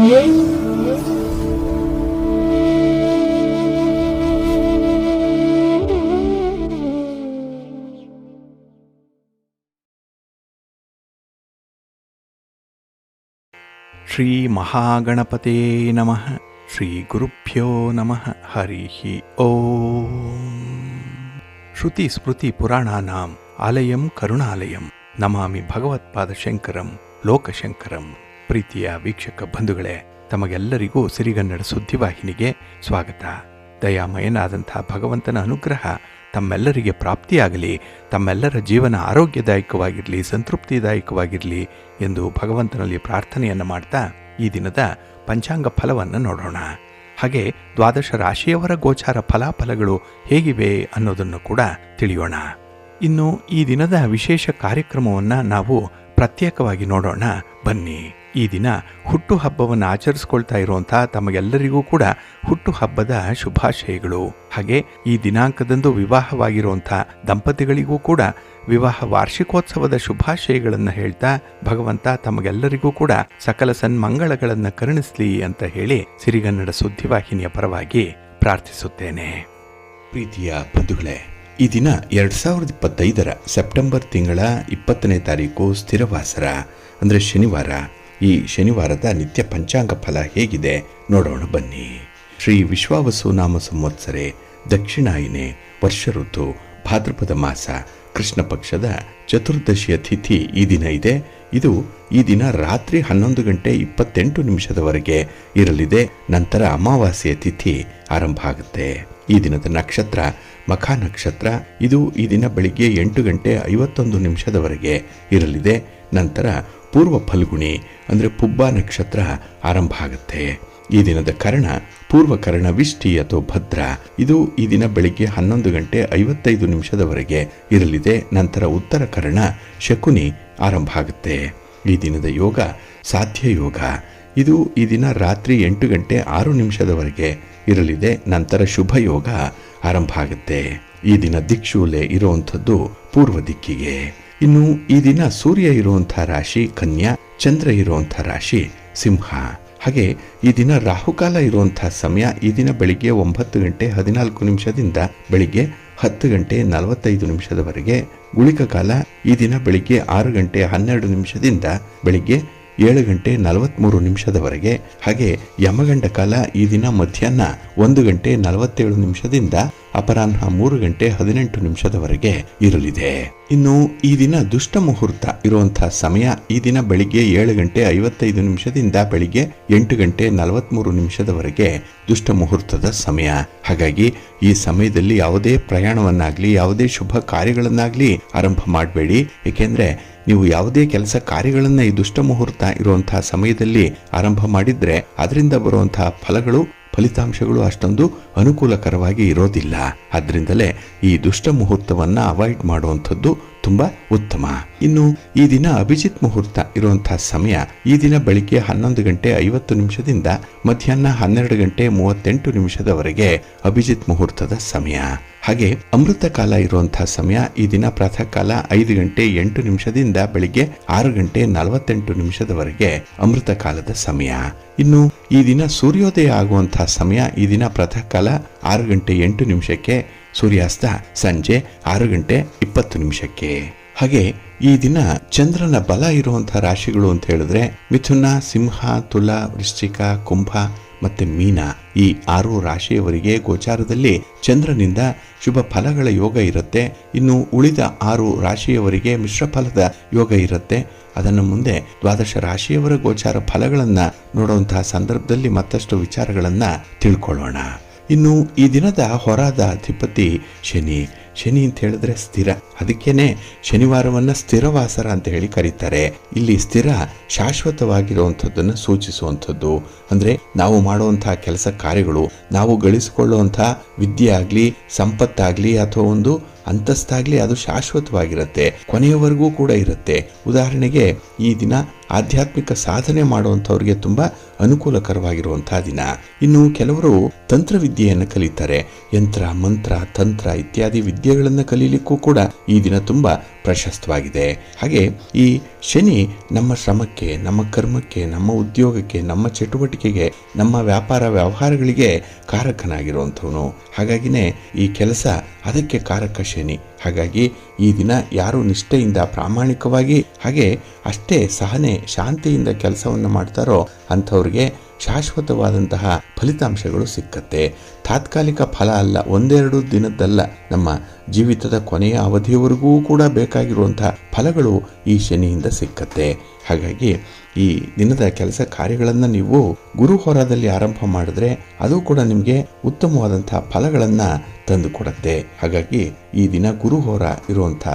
ಶ್ರೀ ಮಹಾಗಣಪತೇ ನಮಃ. ಶ್ರೀ ಗುರುಭ್ಯೋ ನಮಃ. ಹರಿ ಓಂ. ಶ್ರುತಿ ಸ್ಮೃತಿ ಪುರಾಣಾನಾಂ ಆಲಯಂ ಕರುಣಾಲಯಂ ನಮಾಮಿ ಭಗವತ್ಪಾದಶಂಕರಂ ಲೋಕಶಂಕರಂ. ಪ್ರೀತಿಯ ವೀಕ್ಷಕ ಬಂಧುಗಳೇ, ತಮಗೆಲ್ಲರಿಗೂ ಸಿರಿಗನ್ನಡ ಸುದ್ದಿವಾಹಿನಿಗೆ ಸ್ವಾಗತ. ದಯಾಮಯನಾದಂಥ ಭಗವಂತನ ಅನುಗ್ರಹ ತಮ್ಮೆಲ್ಲರಿಗೆ ಪ್ರಾಪ್ತಿಯಾಗಲಿ, ತಮ್ಮೆಲ್ಲರ ಜೀವನ ಆರೋಗ್ಯದಾಯಕವಾಗಿರಲಿ, ಸಂತೃಪ್ತಿದಾಯಕವಾಗಿರಲಿ ಎಂದು ಭಗವಂತನಲ್ಲಿ ಪ್ರಾರ್ಥನೆಯನ್ನು ಮಾಡ್ತಾ ಈ ದಿನದ ಪಂಚಾಂಗ ಫಲವನ್ನು ನೋಡೋಣ. ಹಾಗೆ 12 ರಾಶಿಯವರ ಗೋಚಾರ ಫಲಾಫಲಗಳು ಹೇಗಿವೆ ಅನ್ನೋದನ್ನು ಕೂಡ ತಿಳಿಯೋಣ. ಇನ್ನು ಈ ದಿನದ ವಿಶೇಷ ಕಾರ್ಯಕ್ರಮವನ್ನು ನಾವು ಪ್ರತ್ಯೇಕವಾಗಿ ನೋಡೋಣ ಬನ್ನಿ. ಈ ದಿನ ಹುಟ್ಟುಹಬ್ಬವನ್ನು ಆಚರಿಸ್ಕೊಳ್ತಾ ಇರುವಂಥ ತಮಗೆಲ್ಲರಿಗೂ ಕೂಡ ಹುಟ್ಟುಹಬ್ಬದ ಶುಭಾಶಯಗಳು. ಹಾಗೆ ಈ ದಿನಾಂಕದಂದು ವಿವಾಹವಾಗಿರುವಂಥ ದಂಪತಿಗಳಿಗೂ ಕೂಡ ವಿವಾಹ ವಾರ್ಷಿಕೋತ್ಸವದ ಶುಭಾಶಯಗಳನ್ನು ಹೇಳ್ತಾ ಭಗವಂತ ತಮಗೆಲ್ಲರಿಗೂ ಕೂಡ ಸಕಲ ಸನ್ಮಂಗಳಗಳನ್ನು ಕರುಣಿಸಲಿ ಅಂತ ಹೇಳಿ ಸಿರಿಗನ್ನಡ ಸುದ್ದಿವಾಹಿನಿಯ ಪರವಾಗಿ ಪ್ರಾರ್ಥಿಸುತ್ತೇನೆ. ಪ್ರೀತಿಯ ಬಂಧುಗಳೇ, ಈ ದಿನ 2025 ಸೆಪ್ಟೆಂಬರ್ ತಿಂಗಳ 20ನೇ ತಾರೀಕು ಸ್ಥಿರವಾಸರ ಅಂದರೆ ಶನಿವಾರ. ಈ ಶನಿವಾರದ ನಿತ್ಯ ಪಂಚಾಂಗ ಫಲ ಹೇಗಿದೆ ನೋಡೋಣ ಬನ್ನಿ. ಶ್ರೀ ವಿಶ್ವಾವಸು ನಾಮ ಸಂವತ್ಸರೆ, ದಕ್ಷಿಣಾಯಿನೆ, ವರ್ಷ ಋತು, ಭಾದ್ರಪದ ಮಾಸ, ಕೃಷ್ಣ ಪಕ್ಷದ ಚತುರ್ದಶಿಯ ತಿಥಿ ಈ ದಿನ ಇದೆ. ಇದು ಈ ದಿನ ರಾತ್ರಿ 11:28 ಇರಲಿದೆ. ನಂತರ ಅಮಾವಾಸ್ಯೆಯ ತಿಥಿ ಆರಂಭ ಆಗುತ್ತೆ. ಈ ದಿನದ ನಕ್ಷತ್ರ ಮಖ ನಕ್ಷತ್ರ. ಇದು ಈ ದಿನ ಬೆಳಿಗ್ಗೆ 8:51 ಇರಲಿದೆ. ನಂತರ ಪೂರ್ವ ಫಲ್ಗುಣಿ ಅಂದರೆ ಪುಬ್ಬ ನಕ್ಷತ್ರ ಆರಂಭ ಆಗುತ್ತೆ. ಈ ದಿನದ ಕರ್ಣ ಪೂರ್ವಕರ್ಣ ವಿಷ್ಟಿ ಅಥವಾ ಭದ್ರ. ಇದು ಈ ದಿನ ಬೆಳಿಗ್ಗೆ 11:55 ಇರಲಿದೆ. ನಂತರ ಉತ್ತರ ಕರ್ಣ ಶಕುನಿ ಆರಂಭ ಆಗುತ್ತೆ. ಈ ದಿನದ ಯೋಗ ಸಾಧ್ಯ ಯೋಗ. ಇದು ಈ ದಿನ ರಾತ್ರಿ 8:06 ಇರಲಿದೆ. ನಂತರ ಶುಭ ಯೋಗ ಆರಂಭ ಆಗುತ್ತೆ. ಈ ದಿನ ದಿಕ್ಷೂಲೆ ಇರುವಂಥದ್ದು ಪೂರ್ವ ದಿಕ್ಕಿಗೆ. ಇನ್ನು ಈ ದಿನ ಸೂರ್ಯ ಇರುವಂಥ ರಾಶಿ ಕನ್ಯಾ, ಚಂದ್ರ ಇರುವಂಥ ರಾಶಿ ಸಿಂಹ. ಹಾಗೆ ಈ ದಿನ ರಾಹುಕಾಲ ಇರುವಂತಹ ಸಮಯ ಈ ದಿನ ಬೆಳಿಗ್ಗೆ 9:14 ಬೆಳಿಗ್ಗೆ 10:45 ಗುಳಿಕ ಕಾಲ ಈ ದಿನ ಬೆಳಿಗ್ಗೆ 6:12 ಬೆಳಿಗ್ಗೆ 7:43 ಹಾಗೆ ಯಮಗಂಡ ಕಾಲ ಈ ದಿನ ಮಧ್ಯಾಹ್ನ 1:47 ಅಪರಾಹ್ನ 3:18 ಇರಲಿದೆ. ಇನ್ನು ಈ ದಿನ ದುಷ್ಟ ಮುಹೂರ್ತ ಇರುವಂತಹ ಸಮಯ ಈ ದಿನ ಬೆಳಿಗ್ಗೆ 7:55 ಬೆಳಿಗ್ಗೆ 8:43 ದುಷ್ಟ ಮುಹೂರ್ತದ ಸಮಯ. ಹಾಗಾಗಿ ಈ ಸಮಯದಲ್ಲಿ ಯಾವುದೇ ಪ್ರಯಾಣವನ್ನಾಗ್ಲಿ ಯಾವುದೇ ಶುಭ ಕಾರ್ಯಗಳನ್ನಾಗ್ಲಿ ಆರಂಭ ಮಾಡಬೇಡಿ. ಏಕೆಂದ್ರೆ ನೀವು ಯಾವುದೇ ಕೆಲಸ ಕಾರ್ಯಗಳನ್ನ ಈ ದುಷ್ಟ ಮುಹೂರ್ತ ಇರುವಂತಹ ಸಮಯದಲ್ಲಿ ಆರಂಭ ಮಾಡಿದ್ರೆ ಅದರಿಂದ ಬರುವಂತಹ ಫಲಿತಾಂಶಗಳು ಅಷ್ಟೊಂದು ಅನುಕೂಲಕರವಾಗಿ ಇರೋದಿಲ್ಲ. ಆದ್ರಿಂದಲೇ ಈ ದುಷ್ಟ ಮುಹೂರ್ತವನ್ನ ಅವಾಯ್ಡ್ ಮಾಡುವಂಥದ್ದು ತುಂಬಾ ಉತ್ತಮ. ಇನ್ನು ಈ ದಿನ ಅಭಿಜಿತ್ ಮುಹೂರ್ತ ಇರುವಂತಹ ಸಮಯ ಈ ದಿನ ಬೆಳಿಗ್ಗೆ 11:50 ಮಧ್ಯಾಹ್ನ 12:38 ಅಭಿಜಿತ್ ಮುಹೂರ್ತದ ಸಮಯ. ಹಾಗೆ ಅಮೃತ ಕಾಲ ಇರುವಂತಹ ಸಮಯ ಈ ದಿನ ಪ್ರಾತಃ ಕಾಲ 5:08 ಬೆಳಿಗ್ಗೆ 6:48 ಅಮೃತ ಕಾಲದ ಸಮಯ. ಇನ್ನು ಈ ದಿನ ಸೂರ್ಯೋದಯ ಆಗುವಂತಹ ಸಮಯ ಈ ದಿನ ಪ್ರಾತಃ ಕಾಲ 6:08 ಸೂರ್ಯಾಸ್ತ ಸಂಜೆ 6:20. ಹಾಗೆ ಈ ದಿನ ಚಂದ್ರನ ಬಲ ಇರುವಂತಹ ರಾಶಿಗಳು ಅಂತ ಹೇಳಿದ್ರೆ ಮಿಥುನ, ಸಿಂಹ, ತುಲಾ, ವೃಶ್ಚಿಕ, ಕುಂಭ ಮತ್ತೆ ಮೀನ. ಈ 6 ರಾಶಿಯವರಿಗೆ ಗೋಚಾರದಲ್ಲಿ ಚಂದ್ರನಿಂದ ಶುಭ ಫಲಗಳ ಯೋಗ ಇರುತ್ತೆ. ಇನ್ನು ಉಳಿದ 6 ರಾಶಿಯವರಿಗೆ ಮಿಶ್ರ ಫಲದ ಯೋಗ ಇರುತ್ತೆ. ಅದನ್ನು ಮುಂದೆ 12 ರಾಶಿಯವರ ಗೋಚಾರ ಫಲಗಳನ್ನ ನೋಡುವಂತಹ ಸಂದರ್ಭದಲ್ಲಿ ಮತ್ತಷ್ಟು ವಿಚಾರಗಳನ್ನ ತಿಳ್ಕೊಳ್ಳೋಣ. ಇನ್ನು ಈ ದಿನದ ಹೊರಾದ ಅಧಿಪತಿ ಶನಿ. ಶನಿ ಅಂತ ಹೇಳಿದ್ರೆ ಸ್ಥಿರ. ಅದಕ್ಕೇನೆ ಶನಿವಾರವನ್ನ ಸ್ಥಿರವಾಸರ ಅಂತ ಹೇಳಿ ಕರೀತಾರೆ. ಇಲ್ಲಿ ಸ್ಥಿರ ಶಾಶ್ವತವಾಗಿರುವಂಥದ್ದನ್ನು ಸೂಚಿಸುವಂಥದ್ದು. ಅಂದ್ರೆ ನಾವು ಮಾಡುವಂತಹ ಕೆಲಸ ಕಾರ್ಯಗಳು, ನಾವು ಗಳಿಸಿಕೊಳ್ಳುವಂತಹ ವಿದ್ಯೆ ಆಗ್ಲಿ, ಸಂಪತ್ತಾಗ್ಲಿ ಅಥವಾ ಒಂದು ಅಂತಸ್ತಾಗ್ಲಿ ಅದು ಶಾಶ್ವತವಾಗಿರುತ್ತೆ, ಕೊನೆಯವರೆಗೂ ಕೂಡ ಇರುತ್ತೆ. ಉದಾಹರಣೆಗೆ ಈ ದಿನ ಆಧ್ಯಾತ್ಮಿಕ ಸಾಧನೆ ಮಾಡುವಂಥವ್ರಿಗೆ ತುಂಬಾ ಅನುಕೂಲಕರವಾಗಿರುವಂತಹ ದಿನ. ಇನ್ನು ಕೆಲವರು ತಂತ್ರವಿದ್ಯೆಯನ್ನು ಕಲಿತಾರೆ. ಯಂತ್ರ, ಮಂತ್ರ, ತಂತ್ರ ಇತ್ಯಾದಿ ವಿದ್ಯೆಗಳನ್ನು ಕಲೀಲಿಕ್ಕೂ ಕೂಡ ಈ ದಿನ ತುಂಬಾ ಪ್ರಶಸ್ತವಾಗಿದೆ. ಹಾಗೆ ಈ ಶನಿ ನಮ್ಮ ಶ್ರಮಕ್ಕೆ, ನಮ್ಮ ಕರ್ಮಕ್ಕೆ, ನಮ್ಮ ಉದ್ಯೋಗಕ್ಕೆ, ನಮ್ಮ ಚಟುವಟಿಕೆಗೆ, ನಮ್ಮ ವ್ಯಾಪಾರ ವ್ಯವಹಾರಗಳಿಗೆ ಕಾರಕನಾಗಿರುವಂಥವನು. ಹಾಗಾಗಿನೇ ಈ ಕೆಲಸ ಅದಕ್ಕೆ ಕಾರಕ ಶನಿ. ಹಾಗಾಗಿ ಈ ದಿನ ಯಾರು ನಿಷ್ಠೆಯಿಂದ ಪ್ರಾಮಾಣಿಕವಾಗಿ ಹಾಗೆ ಅಷ್ಟೇ ಸಹನೆ ಶಾಂತಿಯಿಂದ ಕೆಲಸವನ್ನು ಮಾಡ್ತಾರೋ ಅಂಥವ್ರಿಗೆ ಶಾಶ್ವತವಾದಂತಹ ಫಲಿತಾಂಶಗಳು ಸಿಕ್ಕತ್ತೆ. ತಾತ್ಕಾಲಿಕ ಫಲ ಅಲ್ಲ, ಒಂದೆರಡು ದಿನದ್ದಲ್ಲ, ನಮ್ಮ ಜೀವಿತದ ಕೊನೆಯ ಅವಧಿಯವರೆಗೂ ಕೂಡ ಬೇಕಾಗಿರುವಂತಹ ಫಲಗಳು ಈ ಶನಿಯಿಂದ ಸಿಕ್ಕತ್ತೆ. ಹಾಗಾಗಿ ಈ ದಿನದ ಕೆಲಸ ಕಾರ್ಯಗಳನ್ನು ನೀವು ಗುರು ಹೋರಾದಲ್ಲಿ ಆರಂಭ ಮಾಡಿದ್ರೆ ಅದು ಕೂಡ ನಿಮಗೆ ಉತ್ತಮವಾದಂತಹ ಫಲಗಳನ್ನು ತಂದು ಕೊಡುತ್ತೆ. ಹಾಗಾಗಿ ಈ ದಿನ ಗುರು ಹೋರ ಇರುವಂಥ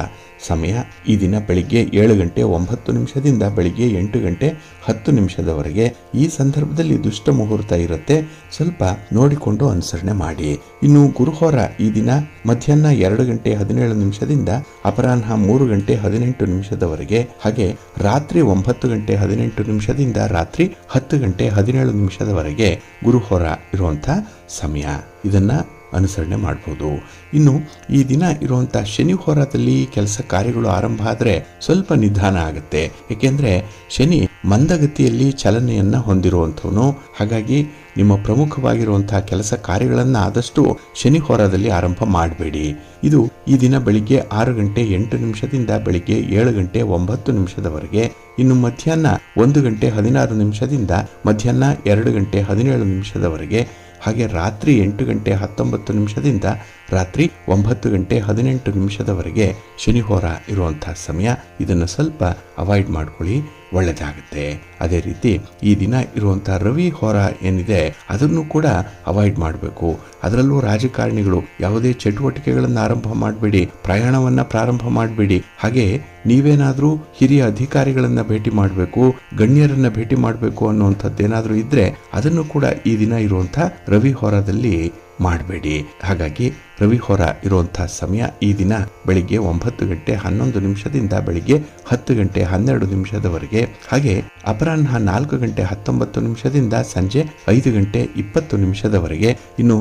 ಸಮಯ ಈ ದಿನ ಬೆಳಿಗ್ಗೆ 7:09 ಬೆಳಿಗ್ಗೆ 8:10 ಈ ಸಂದರ್ಭದಲ್ಲಿ ದುಷ್ಟ ಮುಹೂರ್ತ ಇರುತ್ತೆ, ಸ್ವಲ್ಪ ನೋಡಿಕೊಂಡು ಅನುಸರಣೆ ಮಾಡಿ. ಇನ್ನು ಗುರುಹೋರ ಈ ದಿನ ಮಧ್ಯಾಹ್ನ 2:17 ಅಪರಾಹ್ನ 3:18 ಹಾಗೆ ರಾತ್ರಿ 9:18 ರಾತ್ರಿ 10:17 ಗುರುಹೋರ ಇರುವಂಥ ಸಮಯ. ಇದನ್ನ ಅನುಸರಣೆ ಮಾಡ್ಬೋದು. ಇನ್ನು ಈ ದಿನ ಇರುವಂಥ ಶನಿ ಹೋರಾದಲ್ಲಿ ಕೆಲಸ ಕಾರ್ಯಗಳು ಆರಂಭ ಆದರೆ ಸ್ವಲ್ಪ ನಿಧಾನ ಆಗುತ್ತೆ. ಏಕೆಂದರೆ ಶನಿ ಮಂದಗತಿಯಲ್ಲಿ ಚಲನೆಯನ್ನ ಹೊಂದಿರುವಂಥವನು. ಹಾಗಾಗಿ ನಿಮ್ಮ ಪ್ರಮುಖವಾಗಿರುವಂತಹ ಕೆಲಸ ಕಾರ್ಯಗಳನ್ನು ಆದಷ್ಟು ಶನಿ ಹೋರಾದಲ್ಲಿ ಆರಂಭ ಮಾಡಬೇಡಿ. ಇದು ಈ ದಿನ ಬೆಳಿಗ್ಗೆ 6:08 ಬೆಳಿಗ್ಗೆ 7:09 ಇನ್ನು ಮಧ್ಯಾಹ್ನ 1:16 ಮಧ್ಯಾಹ್ನ 2:17 ಹಾಗೆ ರಾತ್ರಿ 8:19 ರಾತ್ರಿ 9:18 ಶನಿ ಹೋರ ಇರುವಂತಹ ಸಮಯ. ಇದನ್ನು ಸ್ವಲ್ಪ ಅವಾಯ್ಡ್ ಮಾಡ್ಕೊಳ್ಳಿ, ಒಳ್ಳೆಯದಾಗುತ್ತೆ. ಅದೇ ರೀತಿ ಈ ದಿನ ಇರುವಂತಹ ರವಿ ಹೋರ ಏನಿದೆ ಅದನ್ನು ಕೂಡ ಅವಾಯ್ಡ್ ಮಾಡಬೇಕು. ಅದರಲ್ಲೂ ರಾಜಕಾರಣಿಗಳು ಯಾವುದೇ ಚಟುವಟಿಕೆಗಳನ್ನು ಆರಂಭ ಮಾಡಬೇಡಿ, ಪ್ರಯಾಣವನ್ನ ಪ್ರಾರಂಭ ಮಾಡಬೇಡಿ. ಹಾಗೆ ನೀವೇನಾದ್ರೂ ಹಿರಿಯ ಅಧಿಕಾರಿಗಳನ್ನ ಭೇಟಿ ಮಾಡಬೇಕು, ಗಣ್ಯರನ್ನ ಭೇಟಿ ಮಾಡಬೇಕು ಅನ್ನುವಂಥದ್ದೇನಾದ್ರೂ ಇದ್ರೆ ಅದನ್ನು ಕೂಡ ಈ ದಿನ ಇರುವಂತಹ ರವಿ ಹೋರಾದಲ್ಲಿ ಮಾಡಬೇಡಿ. ಹಾಗಾಗಿ ರವಿ ಹೋರ ಇರುವಂತಹ ಸಮಯ ಈ ದಿನ ಬೆಳಿಗ್ಗೆ 9:11 ಬೆಳಿಗ್ಗೆ 10:12 ಹಾಗೆ ಅಪರಾಹ್ನ 4:19 ಸಂಜೆ 5:20 ಇನ್ನು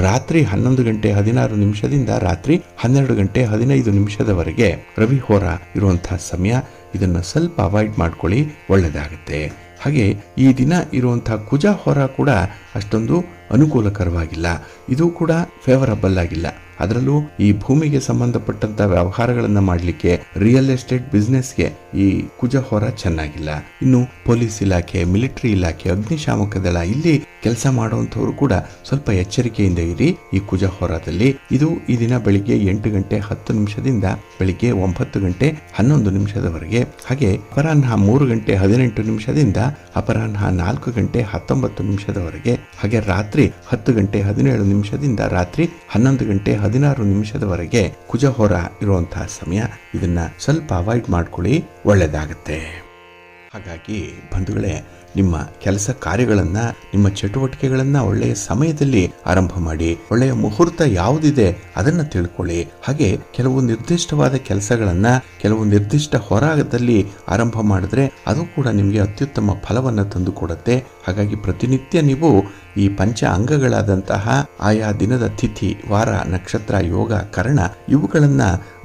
ರಾತ್ರಿ 11:16 ರಾತ್ರಿ 12:15 ರವಿ ಹೋರ ಇರುವಂತಹ ಸಮಯ. ಇದನ್ನು ಸ್ವಲ್ಪ ಅವಾಯ್ಡ್ ಮಾಡ್ಕೊಳ್ಳಿ, ಒಳ್ಳೆಯದಾಗುತ್ತೆ. ಹಾಗೆ ಈ ದಿನ ಇರುವಂತಹ ಕುಜ ಹೋರ ಕೂಡ ಅಷ್ಟೊಂದು ಅನುಕೂಲಕರವಾಗಿಲ್ಲ, ಇದು ಕೂಡ ಫೇವರಬಲ್ ಆಗಿಲ್ಲ. ಅದರಲ್ಲೂ ಈ ಭೂಮಿಗೆ ಸಂಬಂಧಪಟ್ಟಂತ ವ್ಯವಹಾರಗಳನ್ನ ಮಾಡಲಿಕ್ಕೆ, ರಿಯಲ್ ಎಸ್ಟೇಟ್ ಬಿಸ್ನೆಸ್ಗೆ ಈ ಕುಜ ಹೋರ ಚೆನ್ನಾಗಿಲ್ಲ. ಇನ್ನು ಪೊಲೀಸ್ ಇಲಾಖೆ, ಮಿಲಿಟರಿ ಇಲಾಖೆ, ಅಗ್ನಿಶಾಮಕ ದಳ ಇಲ್ಲಿ ಕೆಲಸ ಮಾಡುವಂತವರು ಕೂಡ ಸ್ವಲ್ಪ ಎಚ್ಚರಿಕೆಯಿಂದ ಇರಿ ಈ ಕುಜ ಹೋರಾದಲ್ಲಿ. ಇದು ಈ ದಿನ ಬೆಳಿಗ್ಗೆ 8:10 ಬೆಳಿಗ್ಗೆ 9:11 ಹಾಗೆ ಅಪರಾಹ್ನ 3:18 ಅಪರಾಹ್ನ 4:19 ಹಾಗೆ ರಾತ್ರಿ 10:17 ರಾತ್ರಿ 11:16 ಕುಜ ಹೋರ ಇರುವಂತಹ ಸಮಯ. ಇದನ್ನ ಸ್ವಲ್ಪ ಅವಾಯ್ಡ್ ಮಾಡ್ಕೊಳ್ಳಿ, ಒಳ್ಳೆಯದಾಗುತ್ತೆ. ಹಾಗಾಗಿ ಬಂಧುಗಳೇ, ನಿಮ್ಮ ಕೆಲಸ ಕಾರ್ಯಗಳನ್ನ, ನಿಮ್ಮ ಚಟುವಟಿಕೆಗಳನ್ನ ಒಳ್ಳೆಯ ಸಮಯದಲ್ಲಿ ಆರಂಭ ಮಾಡಿ. ಒಳ್ಳೆಯ ಮುಹೂರ್ತ ಯಾವುದಿದೆ ಅದನ್ನ ತಿಳ್ಕೊಳ್ಳಿ. ಹಾಗೆ ಕೆಲವು ನಿರ್ದಿಷ್ಟವಾದ ಕೆಲಸಗಳನ್ನ ಕೆಲವು ನಿರ್ದಿಷ್ಟ ಹೋರಾಟದಲ್ಲಿ ಆರಂಭ ಮಾಡಿದ್ರೆ ಅದು ಕೂಡ ನಿಮಗೆ ಅತ್ಯುತ್ತಮ ಫಲವನ್ನ ತಂದು ಕೊಡುತ್ತೆ. ಹಾಗಾಗಿ ಪ್ರತಿನಿತ್ಯ ನೀವು ಈ ಪಂಚ ಅಂಗಗಳಾದಂತಹ ಆಯಾ ದಿನದ ತಿಥಿ, ವಾರ, ನಕ್ಷತ್ರ, ಯೋಗ, ಕರ್ಣ ಇವುಗಳನ್ನ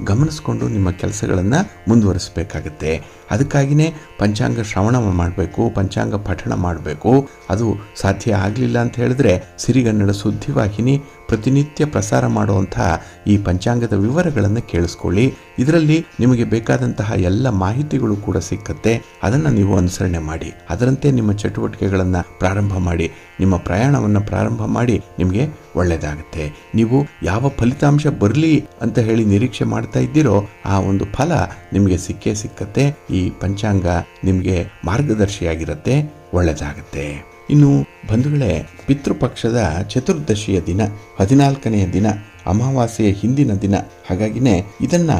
ಗಮನಿಸಿಕೊಂಡು ನಿಮ್ಮ ಕೆಲಸಗಳನ್ನ ಮುಂದುವರಿಸಬೇಕಾಗತ್ತೆ. ಅದಕ್ಕಾಗಿನೇ ಪಂಚಾಂಗ ಶ್ರವಣ ಮಾಡಬೇಕು, ಪಂಚಾಂಗ ಪಠಣ ಮಾಡಬೇಕು. ಅದು ಸಾಧ್ಯ ಆಗಲಿಲ್ಲ ಅಂತ ಹೇಳಿದ್ರೆ ಸಿರಿಗನ್ನಡ ಸುದ್ದಿವಾಹಿನಿ ಪ್ರತಿನಿತ್ಯ ಪ್ರಸಾರ ಮಾಡುವಂತಹ ಈ ಪಂಚಾಂಗದ ವಿವರಗಳನ್ನು ಕೇಳಿಸ್ಕೊಳ್ಳಿ. ಇದರಲ್ಲಿ ನಿಮಗೆ ಬೇಕಾದಂತಹ ಎಲ್ಲ ಮಾಹಿತಿಗಳು ಕೂಡ ಸಿಕ್ಕತ್ತೆ. ಅದನ್ನು ನೀವು ಅನುಸರಣೆ ಮಾಡಿ, ಅದರಂತೆ ನಿಮ್ಮ ಚಟುವಟಿಕೆಗಳನ್ನು ಪ್ರಾರಂಭ ಮಾಡಿ, ನಿಮ್ಮ ಪ್ರಯಾಣವನ್ನು ಪ್ರಾರಂಭ ಮಾಡಿ. ನಿಮಗೆ ಒಳ್ಳೆಯದಾಗುತ್ತೆ. ನೀವು ಯಾವ ಫಲಿತಾಂಶ ಬರಲಿ ಅಂತ ಹೇಳಿ ನಿರೀಕ್ಷೆ ಮಾಡ್ತಾ ಇದ್ದೀರೋ ಆ ಒಂದು ಫಲ ನಿಮಗೆ ಸಿಕ್ಕೇ ಸಿಕ್ಕತ್ತೆ. ಈ ಪಂಚಾಂಗ ನಿಮಗೆ ಮಾರ್ಗದರ್ಶಿಯಾಗಿರುತ್ತೆ, ಒಳ್ಳೆಯದಾಗುತ್ತೆ. ಇನ್ನು ಬಂಧುಗಳೇ, ಪಿತೃಪಕ್ಷದ ಚತುರ್ದಶಿಯ ದಿನ, 14ನೆಯ ದಿನ, ಅಮಾವಾಸ್ಯೆಯ ಹಿಂದಿನ ದಿನ. ಹಾಗಾಗಿನೇ ಇದನ್ನ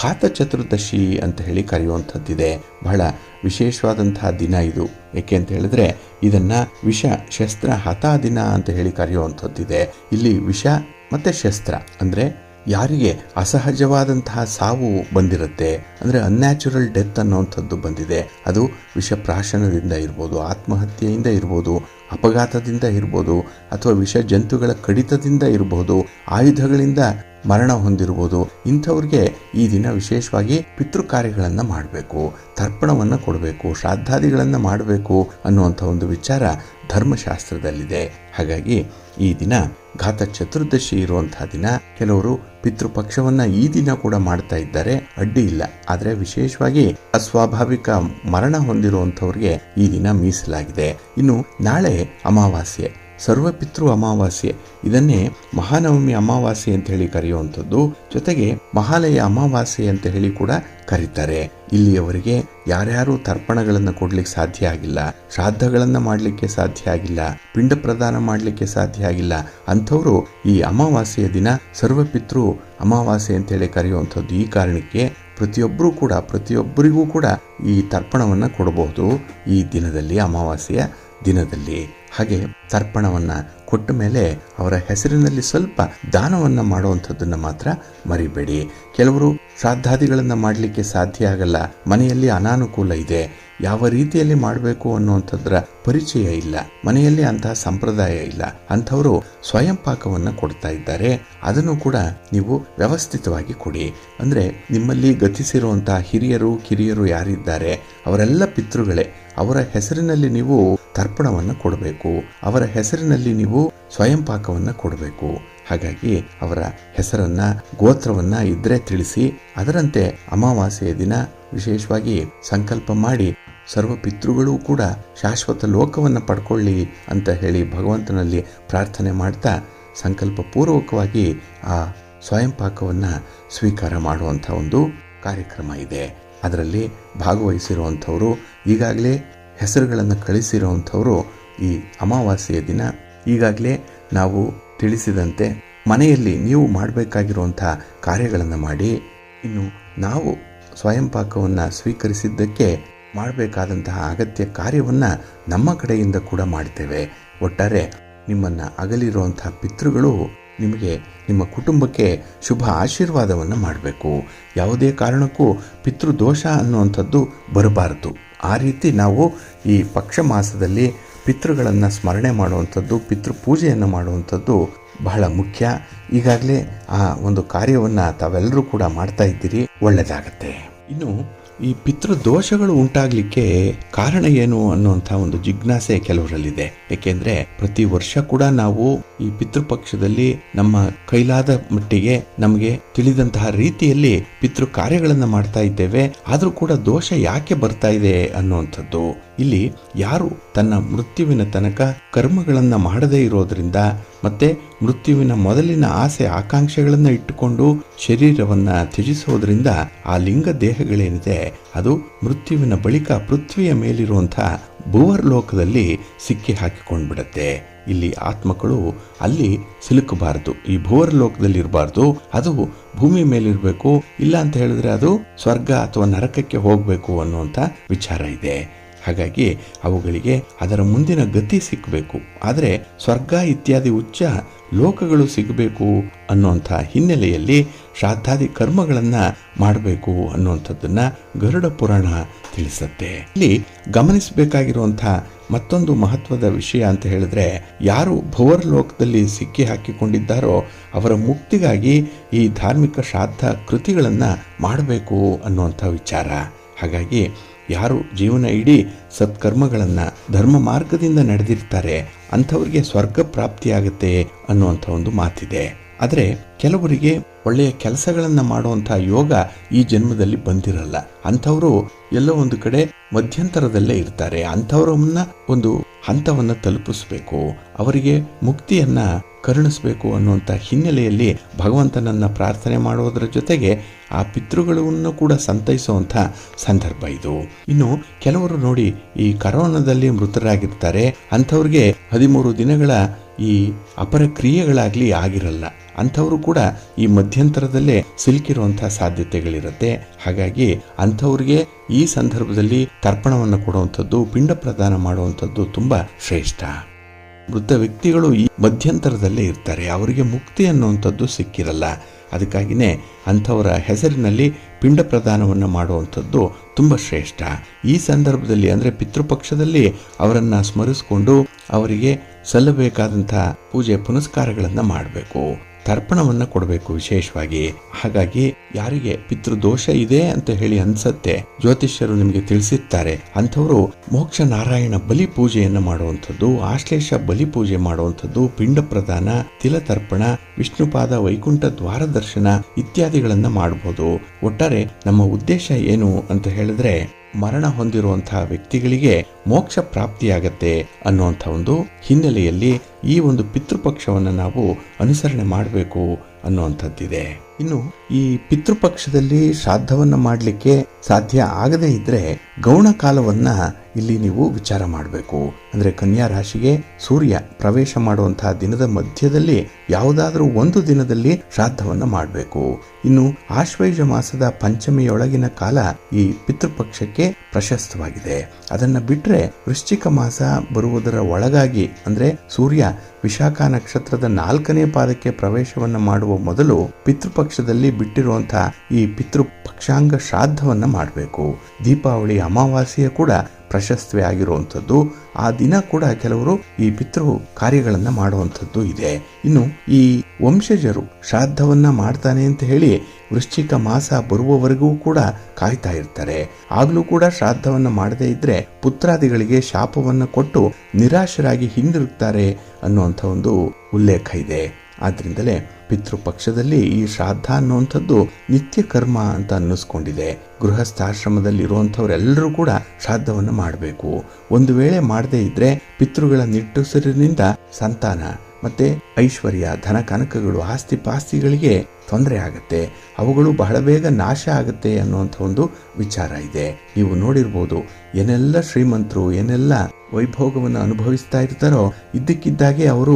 ಘಾತ ಚತುರ್ದಶಿ ಅಂತ ಹೇಳಿ ಕರೆಯುವಂಥದ್ದಿದೆ. ಬಹಳ ವಿಶೇಷವಾದಂತಹ ದಿನ ಇದು. ಏಕೆ ಅಂತ ಹೇಳಿದ್ರೆ ಇದನ್ನ ವಿಷ ಶಸ್ತ್ರ ಹತ ದಿನ ಅಂತ ಹೇಳಿ ಕರೆಯುವಂಥದ್ದಿದೆ. ಇಲ್ಲಿ ವಿಷ ಮತ್ತೆ ಶಸ್ತ್ರ ಅಂದ್ರೆ ಯಾರಿಗೆ ಅಸಹಜವಾದಂತಹ ಸಾವು ಬಂದಿರುತ್ತೆ, ಅಂದರೆ ಅನ್ಯಾಚುರಲ್ ಡೆತ್ ಅನ್ನುವಂಥದ್ದು ಬಂದಿದೆ, ಅದು ವಿಷಪ್ರಾಶನದಿಂದ ಇರ್ಬೋದು, ಆತ್ಮಹತ್ಯೆಯಿಂದ ಇರ್ಬೋದು, ಅಪಘಾತದಿಂದ ಇರ್ಬೋದು, ಅಥವಾ ವಿಷ ಜಂತುಗಳ ಕಡಿತದಿಂದ ಇರಬಹುದು, ಆಯುಧಗಳಿಂದ ಮರಣ ಹೊಂದಿರುವುದು, ಇಂಥವ್ರಿಗೆ ಈ ದಿನ ವಿಶೇಷವಾಗಿ ಪಿತೃ ಕಾರ್ಯಗಳನ್ನ ಮಾಡಬೇಕು, ತರ್ಪಣವನ್ನ ಕೊಡಬೇಕು, ಶ್ರಾದ್ದಾದಿಗಳನ್ನ ಮಾಡಬೇಕು ಅನ್ನುವಂಥ ಒಂದು ವಿಚಾರ ಧರ್ಮಶಾಸ್ತ್ರದಲ್ಲಿದೆ. ಹಾಗಾಗಿ ಈ ದಿನ ಘಾತ ಚತುರ್ದಶಿ ಇರುವಂತಹ ದಿನ. ಕೆಲವರು ಪಿತೃಪಕ್ಷವನ್ನ ಈ ದಿನ ಕೂಡ ಮಾಡ್ತಾ ಇದ್ದಾರೆ, ಅಡ್ಡಿ ಇಲ್ಲ. ಆದರೆ ವಿಶೇಷವಾಗಿ ಅಸ್ವಾಭಾವಿಕ ಮರಣ ಹೊಂದಿರುವಂಥವ್ರಿಗೆ ಈ ದಿನ ಮೀಸಲಾಗಿದೆ. ಇನ್ನು ನಾಳೆ ಅಮಾವಾಸ್ಯೆ, ಸರ್ವಪಿತೃ ಅಮಾವಾಸ್ಯೆ. ಇದನ್ನೇ ಮಹಾನವಮಿ ಅಮಾವಾಸ್ಯೆ ಅಂತ ಹೇಳಿ ಕರೆಯುವಂಥದ್ದು, ಜೊತೆಗೆ ಮಹಾಲಯ ಅಮಾವಾಸ್ಯೆ ಅಂತ ಹೇಳಿ ಕೂಡ ಕರೀತಾರೆ. ಇಲ್ಲಿಯವರೆಗೆ ಯಾರ್ಯಾರು ತರ್ಪಣಗಳನ್ನು ಕೊಡ್ಲಿಕ್ಕೆ ಸಾಧ್ಯ ಆಗಿಲ್ಲ, ಶ್ರಾದ್ದಗಳನ್ನ ಮಾಡಲಿಕ್ಕೆ ಸಾಧ್ಯ ಆಗಿಲ್ಲ, ಪಿಂಡ ಪ್ರದಾನ ಮಾಡಲಿಕ್ಕೆ ಸಾಧ್ಯ ಆಗಿಲ್ಲ ಅಂಥವರು ಈ ಅಮಾವಾಸ್ಯೆಯ ದಿನ ಸರ್ವಪಿತೃ ಅಮಾವಾಸ್ಯೆ ಅಂತ ಹೇಳಿ ಕರೆಯುವಂಥದ್ದು. ಈ ಕಾರಣಕ್ಕೆ ಪ್ರತಿಯೊಬ್ಬರಿಗೂ ಕೂಡ ಈ ತರ್ಪಣವನ್ನ ಕೊಡಬಹುದು ಈ ದಿನದಲ್ಲಿ, ಅಮಾವಾಸ್ಯೆಯ ದಿನದಲ್ಲಿ. ಹಾಗೆ ತರ್ಪಣವನ್ನ ಕೊಟ್ಟ ಮೇಲೆ ಅವರ ಹೆಸರಿನಲ್ಲಿ ಸ್ವಲ್ಪ ದಾನವನ್ನ ಮಾಡುವಂಥದ್ದನ್ನ ಮಾತ್ರ ಮರಿಬೇಡಿ. ಕೆಲವರು ಶ್ರಾದ್ದಾದಿಗಳನ್ನ ಮಾಡಲಿಕ್ಕೆ ಸಾಧ್ಯ ಆಗಲ್ಲ, ಮನೆಯಲ್ಲಿ ಅನಾನುಕೂಲ ಇದೆ, ಯಾವ ರೀತಿಯಲ್ಲಿ ಮಾಡಬೇಕು ಅನ್ನುವಂಥದ್ರ ಪರಿಚಯ ಇಲ್ಲ, ಮನೆಯಲ್ಲಿ ಅಂತಹ ಸಂಪ್ರದಾಯ ಇಲ್ಲ, ಅಂಥವರು ಸ್ವಯಂ ಪಾಕವನ್ನ ಕೊಡ್ತಾ ಇದ್ದಾರೆ. ಅದನ್ನು ಕೂಡ ನೀವು ವ್ಯವಸ್ಥಿತವಾಗಿ ಕೊಡಿ. ಅಂದ್ರೆ ನಿಮ್ಮಲ್ಲಿ ಗತಿಸಿರುವಂತಹ ಹಿರಿಯರು ಕಿರಿಯರು ಯಾರಿದ್ದಾರೆ ಅವರೆಲ್ಲ ಪಿತೃಗಳೇ, ಅವರ ಹೆಸರಿನಲ್ಲಿ ನೀವು ತರ್ಪಣವನ್ನು ಕೊಡಬೇಕು, ಅವರ ಹೆಸರಿನಲ್ಲಿ ನೀವು ಸ್ವಯಂ ಪಾಕವನ್ನ ಕೊಡಬೇಕು. ಹಾಗಾಗಿ ಅವರ ಹೆಸರನ್ನ ಗೋತ್ರವನ್ನ ಇದ್ರೆ ತಿಳಿಸಿ, ಅದರಂತೆ ಅಮಾವಾಸ್ಯೆಯ ದಿನ ವಿಶೇಷವಾಗಿ ಸಂಕಲ್ಪ ಮಾಡಿ ಸರ್ವ ಪಿತೃಗಳು ಕೂಡ ಶಾಶ್ವತ ಲೋಕವನ್ನು ಪಡ್ಕೊಳ್ಳಿ ಅಂತ ಹೇಳಿ ಭಗವಂತನಲ್ಲಿ ಪ್ರಾರ್ಥನೆ ಮಾಡ್ತಾ ಸಂಕಲ್ಪ ಪೂರ್ವಕವಾಗಿ ಆ ಸ್ವಯಂ ಪಾಕವನ್ನ ಸ್ವೀಕಾರ ಮಾಡುವಂಥ ಒಂದು ಕಾರ್ಯಕ್ರಮ ಇದೆ. ಅದರಲ್ಲಿ ಭಾಗವಹಿಸಿರುವಂಥವರು, ಈಗಾಗಲೇ ಹೆಸರುಗಳನ್ನು ಕಳಿಸಿರುವಂಥವರು ಈ ಅಮಾವಾಸ್ಯೆಯ ದಿನ ಈಗಾಗಲೇ ನಾವು ತಿಳಿಸಿದಂತೆ ಮನೆಯಲ್ಲಿ ನೀವು ಮಾಡಬೇಕಾಗಿರುವಂಥ ಕಾರ್ಯಗಳನ್ನು ಮಾಡಿ, ಇನ್ನು ನಾವು ಸ್ವಯಂ ಪಾಕವನ್ನು ಸ್ವೀಕರಿಸಿದ್ದಕ್ಕೆ ಮಾಡಬೇಕಾದಂತಹ ಅಗತ್ಯ ಕಾರ್ಯವನ್ನು ನಮ್ಮ ಕಡೆಯಿಂದ ಕೂಡ ಮಾಡ್ತೇವೆ. ಒಟ್ಟಾರೆ ನಿಮ್ಮನ್ನು ಅಗಲಿರುವಂತಹ ಪಿತೃಗಳು ನಿಮಗೆ, ನಿಮ್ಮ ಕುಟುಂಬಕ್ಕೆ ಶುಭ ಆಶೀರ್ವಾದವನ್ನು ಮಾಡಬೇಕು. ಯಾವುದೇ ಕಾರಣಕ್ಕೂ ಪಿತೃದೋಷ ಅನ್ನುವಂಥದ್ದು ಬರಬಾರದು. ಆ ರೀತಿ ನಾವು ಈ ಪಕ್ಷ ಮಾಸದಲ್ಲಿ ಪಿತೃಗಳನ್ನು ಸ್ಮರಣೆ ಮಾಡುವಂಥದ್ದು, ಪಿತೃಪೂಜೆಯನ್ನು ಮಾಡುವಂಥದ್ದು ಬಹಳ ಮುಖ್ಯ. ಈಗಾಗಲೇ ಆ ಒಂದು ಕಾರ್ಯವನ್ನು ತಾವೆಲ್ಲರೂ ಕೂಡ ಮಾಡ್ತಾ ಇದ್ದೀರಿ, ಒಳ್ಳೆಯದಾಗತ್ತೆ. ಇನ್ನು ಈ ಪಿತೃದೋಷಗಳು ಉಂಟಾಗಲಿಕ್ಕೆ ಕಾರಣ ಏನು ಅನ್ನುವಂಥ ಒಂದು ಜಿಜ್ಞಾಸೆ ಕೆಲವರಲ್ಲಿದೆ. ಏಕೆಂದ್ರೆ ಪ್ರತಿ ವರ್ಷ ಕೂಡ ನಾವು ಈ ಪಿತೃಪಕ್ಷದಲ್ಲಿ ನಮ್ಮ ಕೈಲಾದ ಮಟ್ಟಿಗೆ ನಮಗೆ ತಿಳಿದಂತಹ ರೀತಿಯಲ್ಲಿ ಪಿತೃ ಕಾರ್ಯಗಳನ್ನು ಮಾಡ್ತಾ ಇದ್ದೇವೆ. ಆದರೂ ಕೂಡ ದೋಷ ಯಾಕೆ ಬರ್ತಾ ಇದೆ ಅನ್ನುವಂಥದ್ದು, ಇಲ್ಲಿ ಯಾರು ತನ್ನ ಮೃತ್ಯುವಿನ ತನಕ ಕರ್ಮಗಳನ್ನ ಮಾಡದೇ ಇರೋದ್ರಿಂದ ಮತ್ತೆ ಮೃತ್ಯುವಿನ ಮೊದಲಿನ ಆಸೆ ಆಕಾಂಕ್ಷೆಗಳನ್ನ ಇಟ್ಟುಕೊಂಡು ಶರೀರವನ್ನ ತ್ಯಜಿಸೋದ್ರಿಂದ ಆ ಲಿಂಗ ದೇಹಗಳೇನಿದೆ ಅದು ಮೃತ್ಯುವಿನ ಬಳಿಕ ಪೃಥ್ವಿಯ ಮೇಲಿರುವಂತಹ ಭೂವರ್ ಲೋಕದಲ್ಲಿ ಸಿಕ್ಕಿ ಹಾಕಿಕೊಂಡ್ಬಿಡತ್ತೆ. ಇಲ್ಲಿ ಆತ್ಮಗಳು ಅಲ್ಲಿ ಸಿಲುಕಬಾರದು, ಈ ಭೂವರ್ ಲೋಕದಲ್ಲಿ ಇರಬಾರ್ದು, ಅದು ಭೂಮಿ ಮೇಲಿರಬೇಕು. ಇಲ್ಲ ಅಂತ ಹೇಳಿದ್ರೆ ಅದು ಸ್ವರ್ಗ ಅಥವಾ ನರಕಕ್ಕೆ ಹೋಗಬೇಕು ಅನ್ನುವಂಥ ವಿಚಾರ ಇದೆ. ಹಾಗಾಗಿ ಅವುಗಳಿಗೆ ಅದರ ಮುಂದಿನ ಗತಿ ಸಿಕ್ಕಬೇಕು. ಆದರೆ ಸ್ವರ್ಗ ಇತ್ಯಾದಿ ಉಚ್ಚ ಲೋಕಗಳು ಸಿಗಬೇಕು ಅನ್ನುವಂಥ ಹಿನ್ನೆಲೆಯಲ್ಲಿ ಶ್ರಾದ್ದಾದಿ ಕರ್ಮಗಳನ್ನು ಮಾಡಬೇಕು ಅನ್ನುವಂಥದ್ದನ್ನ ಗರುಡ ಪುರಾಣ ತಿಳಿಸುತ್ತೆ. ಇಲ್ಲಿ ಗಮನಿಸಬೇಕಾಗಿರುವಂಥ ಮತ್ತೊಂದು ಮಹತ್ವದ ವಿಷಯ ಅಂತ ಹೇಳಿದ್ರೆ, ಯಾರು ಭುವರ್ ಲೋಕದಲ್ಲಿ ಸಿಕ್ಕಿ ಹಾಕಿಕೊಂಡಿದ್ದಾರೋ ಅವರ ಮುಕ್ತಿಗಾಗಿ ಈ ಧಾರ್ಮಿಕ ಶ್ರಾದ್ದ ಕೃತಿಗಳನ್ನು ಮಾಡಬೇಕು ಅನ್ನುವಂಥ ವಿಚಾರ. ಹಾಗಾಗಿ ಯಾರು ಜೀವನ ಇಡೀ ಸತ್ಕರ್ಮಗಳನ್ನು ಧರ್ಮ ಮಾರ್ಗದಿಂದ ನಡೆದಿರ್ತಾರೆ ಅಂಥವ್ರಿಗೆ ಸ್ವರ್ಗ ಪ್ರಾಪ್ತಿಯಾಗುತ್ತೆ ಅನ್ನುವಂಥ ಒಂದು ಮಾತಿದೆ. ಆದರೆ ಕೆಲವರಿಗೆ ಒಳ್ಳೆಯ ಕೆಲಸಗಳನ್ನು ಮಾಡುವಂಥ ಯೋಗ ಈ ಜನ್ಮದಲ್ಲಿ ಬಂದಿರಲ್ಲ. ಅಂಥವರು ಎಲ್ಲೋ ಒಂದು ಕಡೆ ಮಧ್ಯಂತರದಲ್ಲೇ ಇರ್ತಾರೆ. ಅಂಥವ್ರನ್ನ ಒಂದು ಹಂತವನ್ನು ತಲುಪಿಸ್ಬೇಕು, ಅವರಿಗೆ ಮುಕ್ತಿಯನ್ನ ಕರುಣಿಸಬೇಕು ಅನ್ನುವಂಥ ಹಿನ್ನೆಲೆಯಲ್ಲಿ ಭಗವಂತನನ್ನ ಪ್ರಾರ್ಥನೆ ಮಾಡೋದರ ಜೊತೆಗೆ ಆ ಪಿತೃಗಳನ್ನು ಕೂಡ ಸಂತೈಸುವಂಥ ಸಂದರ್ಭ ಇದು. ಇನ್ನು ಕೆಲವರು ನೋಡಿ ಈ ಕರೋನಾದಲ್ಲಿ ಮೃತರಾಗಿರ್ತಾರೆ, ಅಂಥವ್ರಿಗೆ 13 ದಿನಗಳ ಈ ಅಪರ ಕ್ರಿಯೆಗಳಾಗ್ಲಿ ಆಗಿರಲ್ಲ. ಅಂಥವರು ಕೂಡ ಈ ಮಧ್ಯಂತರದಲ್ಲೇ ಸಿಲುಕಿರುವಂಥ ಸಾಧ್ಯತೆಗಳಿರುತ್ತೆ. ಹಾಗಾಗಿ ಅಂಥವ್ರಿಗೆ ಈ ಸಂದರ್ಭದಲ್ಲಿ ತರ್ಪಣವನ್ನು ಕೊಡುವಂಥದ್ದು, ಪಿಂಡ ಪ್ರದಾನ ಮಾಡುವಂಥದ್ದು ತುಂಬಾ ಶ್ರೇಷ್ಠ. ಮೃತ ವ್ಯಕ್ತಿಗಳು ಈ ಮಧ್ಯಂತರದಲ್ಲೇ ಇರ್ತಾರೆ, ಅವರಿಗೆ ಮುಕ್ತಿ ಅನ್ನುವಂಥದ್ದು ಸಿಕ್ಕಿರಲ್ಲ. ಅದಕ್ಕಾಗಿಯೇ ಅಂಥವರ ಹೆಸರಿನಲ್ಲಿ ಪಿಂಡ ಪ್ರದಾನವನ್ನು ಮಾಡುವಂಥದ್ದು ತುಂಬ ಶ್ರೇಷ್ಠ. ಈ ಸಂದರ್ಭದಲ್ಲಿ ಅಂದರೆ ಪಿತೃಪಕ್ಷದಲ್ಲಿ ಅವರನ್ನು ಸ್ಮರಿಸಿಕೊಂಡು ಅವರಿಗೆ ಸಲ್ಲಬೇಕಾದಂಥ ಪೂಜೆ ಪುನಸ್ಕಾರಗಳನ್ನು ಮಾಡಬೇಕು. ತರ್ಪಣವನ್ನ ಕೊಡಬೇಕು ವಿಶೇಷವಾಗಿ. ಹಾಗಾಗಿ ಯಾರಿಗೆ ಪಿತೃದೋಷ ಇದೆ ಅಂತ ಹೇಳಿ ಅನ್ಸತ್ತೆ, ಜ್ಯೋತಿಷ್ಯರು ನಿಮಗೆ ತಿಳಿಸಿರ್ತಾರೆ, ಅಂಥವರು ಮೋಕ್ಷ ನಾರಾಯಣ ಬಲಿ ಪೂಜೆಯನ್ನ ಮಾಡುವಂಥದ್ದು, ಆಶ್ಲೇಷ ಬಲಿ ಪೂಜೆ ಮಾಡುವಂಥದ್ದು, ಪಿಂಡ ಪ್ರದಾನ, ತಿಲತರ್ಪಣ, ವಿಷ್ಣುಪಾದ ವೈಕುಂಠ ದ್ವಾರ ದರ್ಶನ ಇತ್ಯಾದಿಗಳನ್ನ ಮಾಡಬಹುದು. ಒಟ್ಟಾರೆ ನಮ್ಮ ಉದ್ದೇಶ ಏನು ಅಂತ ಹೇಳಿದ್ರೆ, ಮರಣ ಹೊಂದಿರುವಂತಹ ವ್ಯಕ್ತಿಗಳಿಗೆ ಮೋಕ್ಷ ಪ್ರಾಪ್ತಿಯಾಗತ್ತೆ ಅನ್ನುವಂಥ ಒಂದು ಹಿನ್ನೆಲೆಯಲ್ಲಿ ಈ ಒಂದು ಪಿತೃಪಕ್ಷವನ್ನು ನಾವು ಅನುಸರಣೆ ಮಾಡಬೇಕು ಅನ್ನುವಂಥದ್ದಿದೆ. ಇನ್ನು ಈ ಪಿತೃಪಕ್ಷದಲ್ಲಿ ಶ್ರಾದ್ದವನ್ನ ಮಾಡಲಿಕ್ಕೆ ಸಾಧ್ಯ ಆಗದೇ ಇದ್ರೆ ಗೌಣ ಕಾಲವನ್ನ ಇಲ್ಲಿ ನೀವು ವಿಚಾರ ಮಾಡಬೇಕು. ಅಂದ್ರೆ ಕನ್ಯಾ ರಾಶಿಗೆ ಸೂರ್ಯ ಪ್ರವೇಶ ಮಾಡುವಂತಹ ದಿನದ ಮಧ್ಯದಲ್ಲಿ ಯಾವುದಾದ್ರೂ ಒಂದು ದಿನದಲ್ಲಿ ಶ್ರಾದ್ದವನ್ನ ಮಾಡಬೇಕು. ಇನ್ನು ಆಶ್ವಯುಜ ಮಾಸದ ಪಂಚಮಿಯೊಳಗಿನ ಕಾಲ ಈ ಪಿತೃಪಕ್ಷಕ್ಕೆ ಪ್ರಶಸ್ತವಾಗಿದೆ. ಅದನ್ನ ಬಿಟ್ರೆ ವೃಶ್ಚಿಕ ಮಾಸ ಬರುವುದರ ಒಳಗಾಗಿ ಅಂದ್ರೆ ಸೂರ್ಯ ವಿಶಾಖ ನಕ್ಷತ್ರದ 4ನೇ ಪಾದಕ್ಕೆ ಪ್ರವೇಶವನ್ನ ಮಾಡುವ ಮೊದಲು ಪಿತೃಪಕ್ಷದಲ್ಲಿ ಬಿಟ್ಟಿರುವಂತಹ ಈ ಪಿತೃಪಕ್ಷಾಂಗ ಶ್ರಾದ್ದವನ್ನ ಮಾಡಬೇಕು. ದೀಪಾವಳಿ ಅಮಾವಾಸ್ಯೆ ಕೂಡ ಪ್ರಶಸ್ತಿ ಆಗಿರುವಂಥದ್ದು. ಆ ದಿನ ಕೂಡ ಕೆಲವರು ಈ ಪಿತೃ ಕಾರ್ಯಗಳನ್ನ ಮಾಡುವಂಥದ್ದು ಇದೆ. ಇನ್ನು ಈ ವಂಶಜರು ಶ್ರಾದ್ದವನ್ನ ಮಾಡ್ತಾನೆ ಅಂತ ಹೇಳಿ ವೃಶ್ಚಿಕ ಮಾಸ ಬರುವವರೆಗೂ ಕೂಡ ಕಾಯ್ತಾ ಇರ್ತಾರೆ. ಆಗ್ಲೂ ಕೂಡ ಶ್ರಾದ್ದವನ್ನ ಮಾಡದೇ ಇದ್ರೆ ಪುತ್ರಾದಿಗಳಿಗೆ ಶಾಪವನ್ನ ಕೊಟ್ಟು ನಿರಾಶರಾಗಿ ಹಿಂದಿರುಗ್ತಾರೆ ಅನ್ನುವಂಥ ಒಂದು ಉಲ್ಲೇಖ ಇದೆ. ಆದ್ರಿಂದಲೇ ಪಿತೃಪಕ್ಷದಲ್ಲಿ ಈ ಶ್ರಾದ್ದ ಅನ್ನುವಂಥದ್ದು ನಿತ್ಯ ಕರ್ಮ ಅಂತ ಅನ್ನಿಸ್ಕೊಂಡಿದೆ. ಗೃಹಸ್ಥಾಶ್ರಮದಲ್ಲಿ ಇರುವಂಥವರೆಲ್ಲರೂ ಕೂಡ ಶ್ರಾದ್ದವನ್ನು ಮಾಡಬೇಕು. ಒಂದು ವೇಳೆ ಮಾಡದೇ ಇದ್ರೆ ಪಿತೃಗಳ ನಿಟ್ಟುಸಿರಿನಿಂದ ಸಂತಾನ ಮತ್ತೆ ಐಶ್ವರ್ಯ, ಧನ ಕನಕಗಳು, ಆಸ್ತಿ ಪಾಸ್ತಿಗಳಿಗೆ ತೊಂದರೆ ಆಗತ್ತೆ, ಅವುಗಳು ಬಹಳ ಬೇಗ ನಾಶ ಆಗತ್ತೆ ಅನ್ನುವಂಥ ಒಂದು ವಿಚಾರ ಇದೆ. ನೀವು ನೋಡಿರ್ಬೋದು, ಏನೆಲ್ಲ ಶ್ರೀಮಂತರು ಏನೆಲ್ಲ ವೈಭೋಗವನ್ನು ಅನುಭವಿಸ್ತಾ ಇರ್ತಾರೋ ಇದ್ದಕ್ಕಿದ್ದಾಗೆ ಅವರು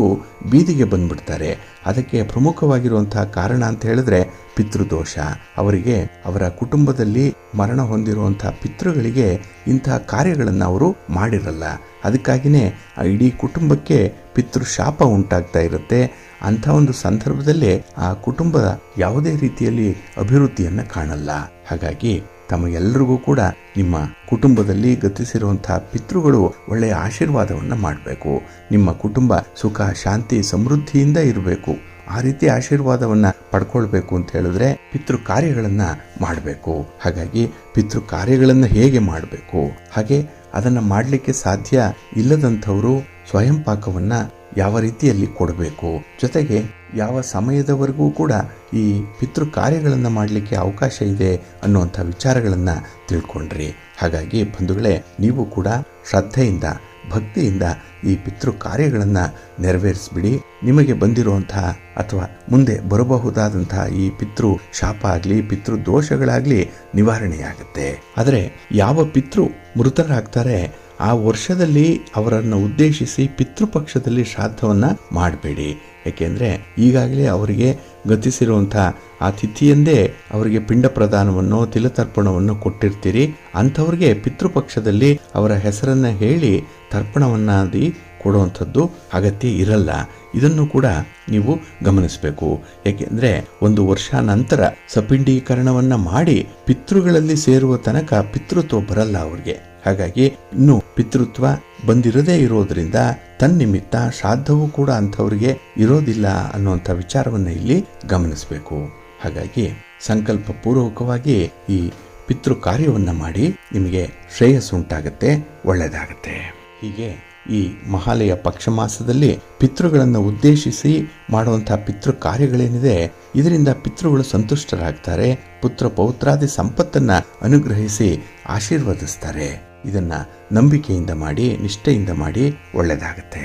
ಬೀದಿಗೆ ಬಂದ್ಬಿಡ್ತಾರೆ. ಅದಕ್ಕೆ ಪ್ರಮುಖವಾಗಿರುವಂತಹ ಕಾರಣ ಅಂತ ಹೇಳಿದ್ರೆ ಪಿತೃದೋಷ. ಅವರಿಗೆ ಅವರ ಕುಟುಂಬದಲ್ಲಿ ಮರಣ ಹೊಂದಿರುವಂತಹ ಪಿತೃಗಳಿಗೆ ಇಂತಹ ಕಾರ್ಯಗಳನ್ನು ಅವರು ಮಾಡಿರಲ್ಲ. ಅದಕ್ಕಾಗಿಯೇ ಇಡೀ ಕುಟುಂಬಕ್ಕೆ ಪಿತೃಶಾಪ ಉಂಟಾಗ್ತಾ ಇರುತ್ತೆ. ಅಂಥ ಒಂದು ಸಂದರ್ಭದಲ್ಲಿ ಆ ಕುಟುಂಬದ ಯಾವುದೇ ರೀತಿಯಲ್ಲಿ ಅಭಿವೃದ್ಧಿಯನ್ನ ಕಾಣಲ್ಲ. ಹಾಗಾಗಿ ತಮಗೆಲ್ಲರಿಗೂ ಕೂಡ ನಿಮ್ಮ ಕುಟುಂಬದಲ್ಲಿ ಗತಿಸಿರುವಂತಹ ಪಿತೃಗಳು ಒಳ್ಳೆಯ ಆಶೀರ್ವಾದವನ್ನ ಮಾಡಬೇಕು. ನಿಮ್ಮ ಕುಟುಂಬ ಸುಖ ಶಾಂತಿ ಸಮೃದ್ಧಿಯಿಂದ ಇರಬೇಕು. ಆ ರೀತಿ ಆಶೀರ್ವಾದವನ್ನ ಪಡ್ಕೊಳ್ಬೇಕು ಅಂತ ಹೇಳಿದ್ರೆ ಪಿತೃ ಕಾರ್ಯಗಳನ್ನ ಮಾಡಬೇಕು. ಹಾಗಾಗಿ ಪಿತೃ ಕಾರ್ಯಗಳನ್ನ ಹೇಗೆ ಮಾಡಬೇಕು, ಹಾಗೆ ಅದನ್ನ ಮಾಡಲಿಕ್ಕೆ ಸಾಧ್ಯ ಇಲ್ಲದಂಥವರು ಸ್ವಯಂ ಪಾಕವನ್ನ ಯಾವ ರೀತಿಯಲ್ಲಿ ಕೊಡಬೇಕು, ಜೊತೆಗೆ ಯಾವ ಸಮಯದವರೆಗೂ ಕೂಡ ಈ ಪಿತೃ ಕಾರ್ಯಗಳನ್ನು ಮಾಡಲಿಕ್ಕೆ ಅವಕಾಶ ಇದೆ ಅನ್ನುವಂಥ ವಿಚಾರಗಳನ್ನು ತಿಳ್ಕೊಂಡ್ರಿ. ಹಾಗಾಗಿ ಬಂಧುಗಳೇ, ನೀವು ಕೂಡ ಶ್ರದ್ಧೆಯಿಂದ ಭಕ್ತಿಯಿಂದ ಈ ಪಿತೃ ಕಾರ್ಯಗಳನ್ನು ನೆರವೇರಿಸ್ಬಿಡಿ. ನಿಮಗೆ ಬಂದಿರುವಂತಹ ಅಥವಾ ಮುಂದೆ ಬರಬಹುದಾದಂತಹ ಈ ಪಿತೃ ಶಾಪ ಆಗಲಿ ಪಿತೃ ದೋಷಗಳಾಗಲಿ ನಿವಾರಣೆಯಾಗುತ್ತೆ. ಆದರೆ ಯಾವ ಪಿತೃ ಮೃತರಾಗ್ತಾರೆ ಆ ವರ್ಷದಲ್ಲಿ ಅವರನ್ನು ಉದ್ದೇಶಿಸಿ ಪಿತೃಪಕ್ಷದಲ್ಲಿ ಶ್ರಾದ್ದವನ್ನ ಮಾಡಬೇಡಿ. ಯಾಕೆಂದ್ರೆ ಈಗಾಗಲೇ ಅವರಿಗೆ ಗತಿಸಿರುವಂತಹ ಆ ತಿಥಿಯಂದೇ ಅವರಿಗೆ ಪಿಂಡ ಪ್ರದಾನವನ್ನು ತಿಲತರ್ಪಣವನ್ನು ಕೊಟ್ಟಿರ್ತೀರಿ. ಅಂಥವ್ರಿಗೆ ಪಿತೃಪಕ್ಷದಲ್ಲಿ ಅವರ ಹೆಸರನ್ನ ಹೇಳಿ ತರ್ಪಣವನ್ನಾದಿ ಕೊಡುವಂಥದ್ದು ಅಗತ್ಯ ಇರಲ್ಲ. ಇದನ್ನು ಕೂಡ ನೀವು ಗಮನಿಸಬೇಕು. ಯಾಕೆಂದ್ರೆ ಒಂದು ವರ್ಷ ನಂತರ ಸಪಿಂಡೀಕರಣವನ್ನ ಮಾಡಿ ಪಿತೃಗಳಲ್ಲಿ ಸೇರುವ ತನಕ ಪಿತೃತ್ವ ಬರಲ್ಲ ಅವ್ರಿಗೆ. ಹಾಗಾಗಿ ಇನ್ನು ಪಿತೃತ್ವ ಬಂದಿರದೇ ಇರೋದ್ರಿಂದ ತನ್ನಿಮಿತ್ತ ಶ್ರಾದ್ದವೂ ಕೂಡ ಅಂಥವ್ರಿಗೆ ಇರೋದಿಲ್ಲ ಅನ್ನುವಂಥ ವಿಚಾರವನ್ನ ಇಲ್ಲಿ ಗಮನಿಸಬೇಕು. ಹಾಗಾಗಿ ಸಂಕಲ್ಪ ಪೂರ್ವಕವಾಗಿ ಈ ಪಿತೃ ಕಾರ್ಯವನ್ನ ಮಾಡಿ ನಿಮಗೆ ಶ್ರೇಯಸ್ಸುಂಟಾಗತ್ತೆ, ಒಳ್ಳೆಯದಾಗತ್ತೆ. ಹೀಗೆ ಈ ಮಹಾಲಯ ಪಕ್ಷ ಮಾಸದಲ್ಲಿ ಪಿತೃಗಳನ್ನು ಉದ್ದೇಶಿಸಿ ಮಾಡುವಂತಹ ಪಿತೃ ಕಾರ್ಯಗಳೇನಿದೆ ಇದರಿಂದ ಪಿತೃಗಳು ಸಂತುಷ್ಟರಾಗ್ತಾರೆ, ಪುತ್ರ ಪೌತ್ರಾದಿ ಸಂಪತ್ತನ್ನ ಅನುಗ್ರಹಿಸಿ ಆಶೀರ್ವದಿಸ್ತಾರೆ. ಇದನ್ನ ನಂಬಿಕೆಯಿಂದ ಮಾಡಿ, ನಿಷ್ಠೆಯಿಂದ ಮಾಡಿ, ಒಳ್ಳೆಯದಾಗತ್ತೆ.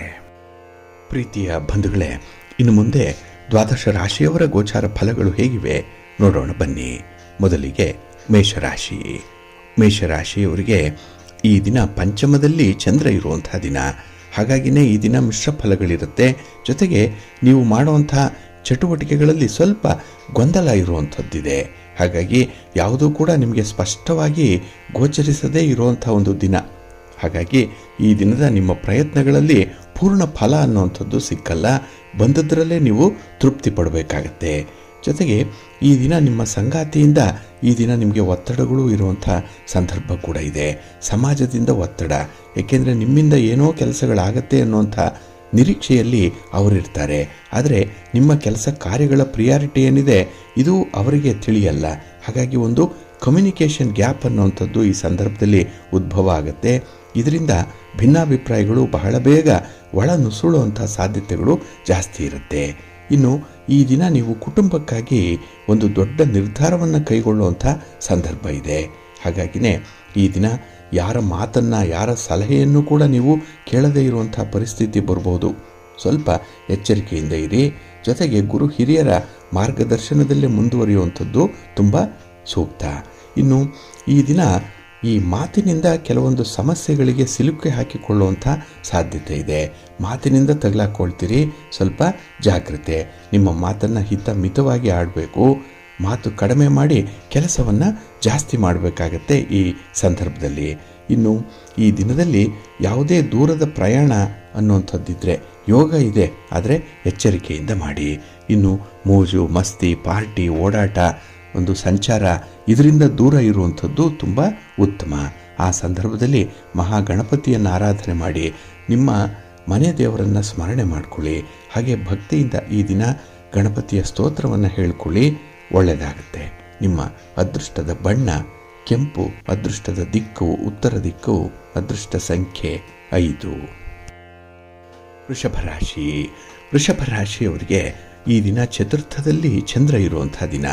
ಪ್ರೀತಿಯ ಬಂಧುಗಳೇ, ಇನ್ನು ಮುಂದೆ ದ್ವಾದಶ ರಾಶಿಯವರ ಗೋಚಾರ ಫಲಗಳು ಹೇಗಿವೆ ನೋಡೋಣ ಬನ್ನಿ. ಮೊದಲಿಗೆ ಮೇಷರಾಶಿ. ಮೇಷರಾಶಿಯವರಿಗೆ ಈ ದಿನ ಪಂಚಮದಲ್ಲಿ ಚಂದ್ರ ಇರುವಂತಹ ದಿನ. ಹಾಗಾಗಿನೇ ಈ ದಿನ ಮಿಶ್ರ ಫಲಗಳಿರುತ್ತೆ. ಜೊತೆಗೆ ನೀವು ಮಾಡುವಂತಹ ಚಟುವಟಿಕೆಗಳಲ್ಲಿ ಸ್ವಲ್ಪ ಗೊಂದಲ ಇರುವಂಥದ್ದಿದೆ. ಹಾಗಾಗಿ ಯಾವುದೂ ಕೂಡ ನಿಮಗೆ ಸ್ಪಷ್ಟವಾಗಿ ಗೋಚರಿಸದೇ ಇರುವಂಥ ಒಂದು ದಿನ. ಹಾಗಾಗಿ ಈ ದಿನದ ನಿಮ್ಮ ಪ್ರಯತ್ನಗಳಲ್ಲಿ ಪೂರ್ಣ ಫಲ ಅನ್ನುವಂಥದ್ದು ಸಿಕ್ಕಲ್ಲ. ಬಂದದ್ರಲ್ಲೇ ನೀವು ತೃಪ್ತಿ ಪಡಬೇಕಾಗತ್ತೆ. ಜೊತೆಗೆ ಈ ದಿನ ನಿಮ್ಮ ಸಂಗಾತಿಯಿಂದ ಈ ದಿನ ನಿಮಗೆ ಒತ್ತಡಗಳು ಇರುವಂಥ ಸಂದರ್ಭ ಕೂಡ ಇದೆ. ಸಮಾಜದಿಂದ ಒತ್ತಡ, ಏಕೆಂದರೆ ನಿಮ್ಮಿಂದ ಏನೋ ಕೆಲಸಗಳಾಗತ್ತೆ ಅನ್ನುವಂಥ ನಿರೀಕ್ಷೆಯಲ್ಲಿ ಅವರಿರ್ತಾರೆ. ಆದರೆ ನಿಮ್ಮ ಕೆಲಸ ಕಾರ್ಯಗಳ ಪ್ರಿಯಾರಿಟಿ ಏನಿದೆ ಇದು ಅವರಿಗೆ ತಿಳಿಯಲ್ಲ. ಹಾಗಾಗಿ ಒಂದು ಕಮ್ಯುನಿಕೇಷನ್ ಗ್ಯಾಪ್ ಅನ್ನುವಂಥದ್ದು ಈ ಸಂದರ್ಭದಲ್ಲಿ ಉದ್ಭವ ಆಗುತ್ತೆ. ಇದರಿಂದ ಭಿನ್ನಾಭಿಪ್ರಾಯಗಳು ಬಹಳ ಬೇಗ ಒಳ ನುಸುಳುವಂಥ ಸಾಧ್ಯತೆಗಳು ಜಾಸ್ತಿ ಇರುತ್ತೆ. ಇನ್ನು ಈ ದಿನ ನೀವು ಕುಟುಂಬಕ್ಕಾಗಿ ಒಂದು ದೊಡ್ಡ ನಿರ್ಧಾರವನ್ನು ಕೈಗೊಳ್ಳುವಂಥ ಸಂದರ್ಭ ಇದೆ. ಹಾಗಾಗಿನೇ ಈ ದಿನ ಯಾರ ಮಾತನ್ನು, ಯಾರ ಸಲಹೆಯನ್ನು ಕೂಡ ನೀವು ಕೇಳದೇ ಇರುವಂಥ ಪರಿಸ್ಥಿತಿ ಬರ್ಬೋದು. ಸ್ವಲ್ಪ ಎಚ್ಚರಿಕೆಯಿಂದ ಇರಿ. ಜೊತೆಗೆ ಗುರು ಹಿರಿಯರ ಮಾರ್ಗದರ್ಶನದಲ್ಲೇ ಮುಂದುವರಿಯುವಂಥದ್ದು ತುಂಬ ಸೂಕ್ತ. ಇನ್ನು ಈ ದಿನ ಈ ಮಾತಿನಿಂದ ಕೆಲವೊಂದು ಸಮಸ್ಯೆಗಳಿಗೆ ಸಿಲುಕಿ ಹಾಕಿಕೊಳ್ಳುವಂಥ ಸಾಧ್ಯತೆ ಇದೆ. ಮಾತಿನಿಂದ ತಗಲಾಕೊಳ್ತೀರಿ, ಸ್ವಲ್ಪ ಜಾಗ್ರತೆ. ನಿಮ್ಮ ಮಾತನ್ನು ಮಿತವಾಗಿ ಆಡಬೇಕು. ಮಾತು ಕಡಿಮೆ ಮಾಡಿ ಕೆಲಸವನ್ನು ಜಾಸ್ತಿ ಮಾಡಬೇಕಾಗತ್ತೆ ಈ ಸಂದರ್ಭದಲ್ಲಿ. ಇನ್ನು ಈ ದಿನದಲ್ಲಿ ಯಾವುದೇ ದೂರದ ಪ್ರಯಾಣ ಅನ್ನುವಂಥದ್ದಿದ್ದರೆ ಯೋಗ ಇದೆ, ಆದರೆ ಎಚ್ಚರಿಕೆಯಿಂದ ಮಾಡಿ. ಇನ್ನು ಮೋಜು ಮಸ್ತಿ, ಪಾರ್ಟಿ, ಓಡಾಟ, ಒಂದು ಸಂಚಾರ ಇದರಿಂದ ದೂರ ಇರುವಂಥದ್ದು ತುಂಬ ಉತ್ತಮ. ಆ ಸಂದರ್ಭದಲ್ಲಿ ಮಹಾಗಣಪತಿಯನ್ನು ಆರಾಧನೆ ಮಾಡಿ, ನಿಮ್ಮ ಮನೆ ದೇವರನ್ನು ಸ್ಮರಣೆ ಮಾಡಿಕೊಳ್ಳಿ. ಹಾಗೆ ಭಕ್ತಿಯಿಂದ ಈ ದಿನ ಗಣಪತಿಯ ಸ್ತೋತ್ರವನ್ನು ಹೇಳ್ಕೊಳ್ಳಿ, ಒಳ್ಳೆಯದಾಗುತ್ತೆ. ನಿಮ್ಮ ಅದೃಷ್ಟದ ಬಣ್ಣ ಕೆಂಪು, ಅದೃಷ್ಟದ ದಿಕ್ಕು ಉತ್ತರ ದಿಕ್ಕು, ಅದೃಷ್ಟ ಸಂಖ್ಯೆ 5. ವೃಷಭ ರಾಶಿ. ವೃಷಭ ರಾಶಿಯವರಿಗೆ ಈ ದಿನ ಚತುರ್ಥದಲ್ಲಿ ಚಂದ್ರ ಇರುವಂಥ ದಿನ.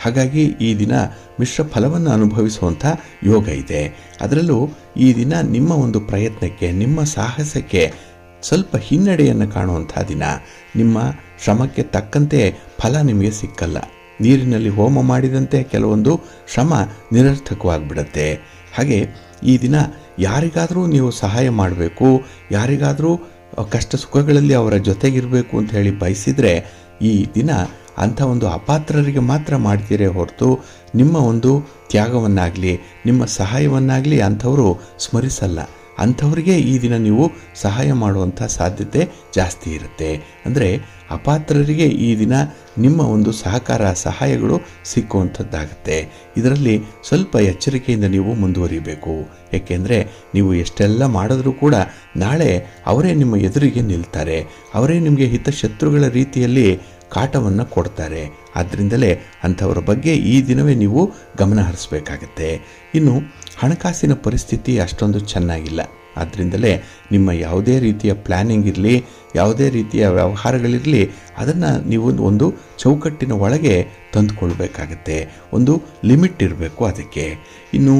ಹಾಗಾಗಿ ಈ ದಿನ ಮಿಶ್ರ ಫಲವನ್ನು ಅನುಭವಿಸುವಂಥ ಯೋಗ ಇದೆ. ಅದರಲ್ಲೂ ಈ ದಿನ ನಿಮ್ಮ ಒಂದು ಪ್ರಯತ್ನಕ್ಕೆ, ನಿಮ್ಮ ಸಾಹಸಕ್ಕೆ ಸ್ವಲ್ಪ ಹಿನ್ನಡೆಯನ್ನು ಕಾಣುವಂಥ ದಿನ. ನಿಮ್ಮ ಶ್ರಮಕ್ಕೆ ತಕ್ಕಂತೆ ಫಲ ನಿಮಗೆ ಸಿಕ್ಕಲ್ಲ. ನೀರಿನಲ್ಲಿ ಹೋಮ ಮಾಡಿದಂತೆ ಕೆಲವೊಂದು ಶ್ರಮ ನಿರರ್ಥಕವಾಗಿಬಿಡುತ್ತೆ. ಹಾಗೆ ಈ ದಿನ ಯಾರಿಗಾದರೂ ನೀವು ಸಹಾಯ ಮಾಡಬೇಕು, ಯಾರಿಗಾದರೂ ಕಷ್ಟ ಸುಖಗಳಲ್ಲಿ ಅವರ ಜೊತೆಗಿರಬೇಕು ಅಂತ ಹೇಳಿ ಬಯಸಿದರೆ ಈ ದಿನ ಅಂಥ ಒಂದು ಅಪಾತ್ರರಿಗೆ ಮಾತ್ರ ಮಾಡ್ತೀರೇ ಹೊರತು ನಿಮ್ಮ ಒಂದು ತ್ಯಾಗವನ್ನಾಗಲಿ ನಿಮ್ಮ ಸಹಾಯವನ್ನಾಗಲಿ ಅಂಥವರು ಸ್ಮರಿಸಲ್ಲ. ಅಂಥವರಿಗೆ ಈ ದಿನ ನೀವು ಸಹಾಯ ಮಾಡುವಂಥ ಸಾಧ್ಯತೆ ಜಾಸ್ತಿ ಇರುತ್ತೆ. ಅಂದರೆ ಅಪಾತ್ರರಿಗೆ ಈ ದಿನ ನಿಮ್ಮ ಒಂದು ಸಹಕಾರ ಸಹಾಯಗಳು ಸಿಕ್ಕುವಂಥದ್ದಾಗುತ್ತೆ. ಇದರಲ್ಲಿ ಸ್ವಲ್ಪ ಎಚ್ಚರಿಕೆಯಿಂದ ನೀವು ಮುಂದುವರಿಬೇಕು. ಏಕೆಂದರೆ ನೀವು ಎಷ್ಟೆಲ್ಲ ಮಾಡಿದ್ರೂ ಕೂಡ ನಾಳೆ ಅವರೇ ನಿಮ್ಮ ಎದುರಿಗೆ ನಿಲ್ತಾರೆ. ಅವರೇ ನಿಮಗೆ ಹಿತಶತ್ರುಗಳ ರೀತಿಯಲ್ಲಿ ಕಾಟವನ್ನು ಕೊಡ್ತಾರೆ. ಆದ್ದರಿಂದಲೇ ಅಂಥವರ ಬಗ್ಗೆ ಈ ದಿನವೇ ನೀವು ಗಮನ ಹರಿಸಬೇಕಾಗತ್ತೆ. ಇನ್ನು ಹಣಕಾಸಿನ ಪರಿಸ್ಥಿತಿ ಅಷ್ಟೊಂದು ಚೆನ್ನಾಗಿಲ್ಲ. ಆದ್ದರಿಂದಲೇ ನಿಮ್ಮ ಯಾವುದೇ ರೀತಿಯ ಪ್ಲ್ಯಾನಿಂಗ್ ಇರಲಿ, ಯಾವುದೇ ರೀತಿಯ ವ್ಯವಹಾರಗಳಿರಲಿ, ಅದನ್ನು ನೀವು ಒಂದು ಚೌಕಟ್ಟಿನ ಒಳಗೆ ತಂದುಕೊಳ್ಬೇಕಾಗತ್ತೆ. ಒಂದು ಲಿಮಿಟ್ ಇರಬೇಕು ಅದಕ್ಕೆ. ಇನ್ನು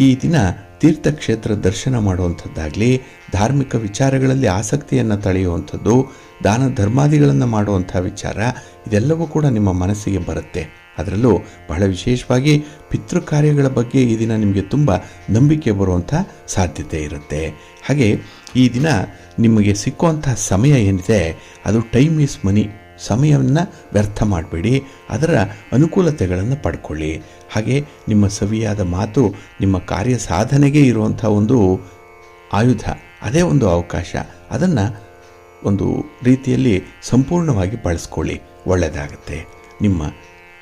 ಈ ದಿನ ತೀರ್ಥಕ್ಷೇತ್ರ ದರ್ಶನ ಮಾಡುವಂಥದ್ದಾಗಲಿ, ಧಾರ್ಮಿಕ ವಿಚಾರಗಳಲ್ಲಿ ಆಸಕ್ತಿಯನ್ನು ತಳೆಯುವಂಥದ್ದು, ದಾನ ಧರ್ಮಾದಿಗಳನ್ನು ಮಾಡುವಂಥ ವಿಚಾರ, ಇದೆಲ್ಲವೂ ಕೂಡ ನಿಮ್ಮ ಮನಸ್ಸಿಗೆ ಬರುತ್ತೆ. ಅದರಲ್ಲೂ ಬಹಳ ವಿಶೇಷವಾಗಿ ಪಿತೃ ಕಾರ್ಯಗಳ ಬಗ್ಗೆ ಈ ದಿನ ನಿಮಗೆ ತುಂಬ ನಂಬಿಕೆ ಬರುವಂಥ ಸಾಧ್ಯತೆ ಇರುತ್ತೆ. ಹಾಗೆ ಈ ದಿನ ನಿಮಗೆ ಸಿಕ್ಕುವಂಥ ಸಮಯ ಏನಿದೆ ಅದು ಟೈಮ್ ಈಸ್ ಮನಿ. ಸಮಯವನ್ನು ವ್ಯರ್ಥ ಮಾಡಬೇಡಿ, ಅದರ ಅನುಕೂಲತೆಗಳನ್ನು ಪಡ್ಕೊಳ್ಳಿ. ಹಾಗೆ ನಿಮ್ಮ ಸವಿಯಾದ ಮಾತು ನಿಮ್ಮ ಕಾರ್ಯ ಸಾಧನೆಗೆ ಇರುವಂಥ ಒಂದು ಆಯುಧ, ಅದೇ ಒಂದು ಅವಕಾಶ. ಅದನ್ನು ಒಂದು ರೀತಿಯಲ್ಲಿ ಸಂಪೂರ್ಣವಾಗಿ ಬಳಸ್ಕೊಳ್ಳಿ, ಒಳ್ಳೆಯದಾಗುತ್ತೆ. ನಿಮ್ಮ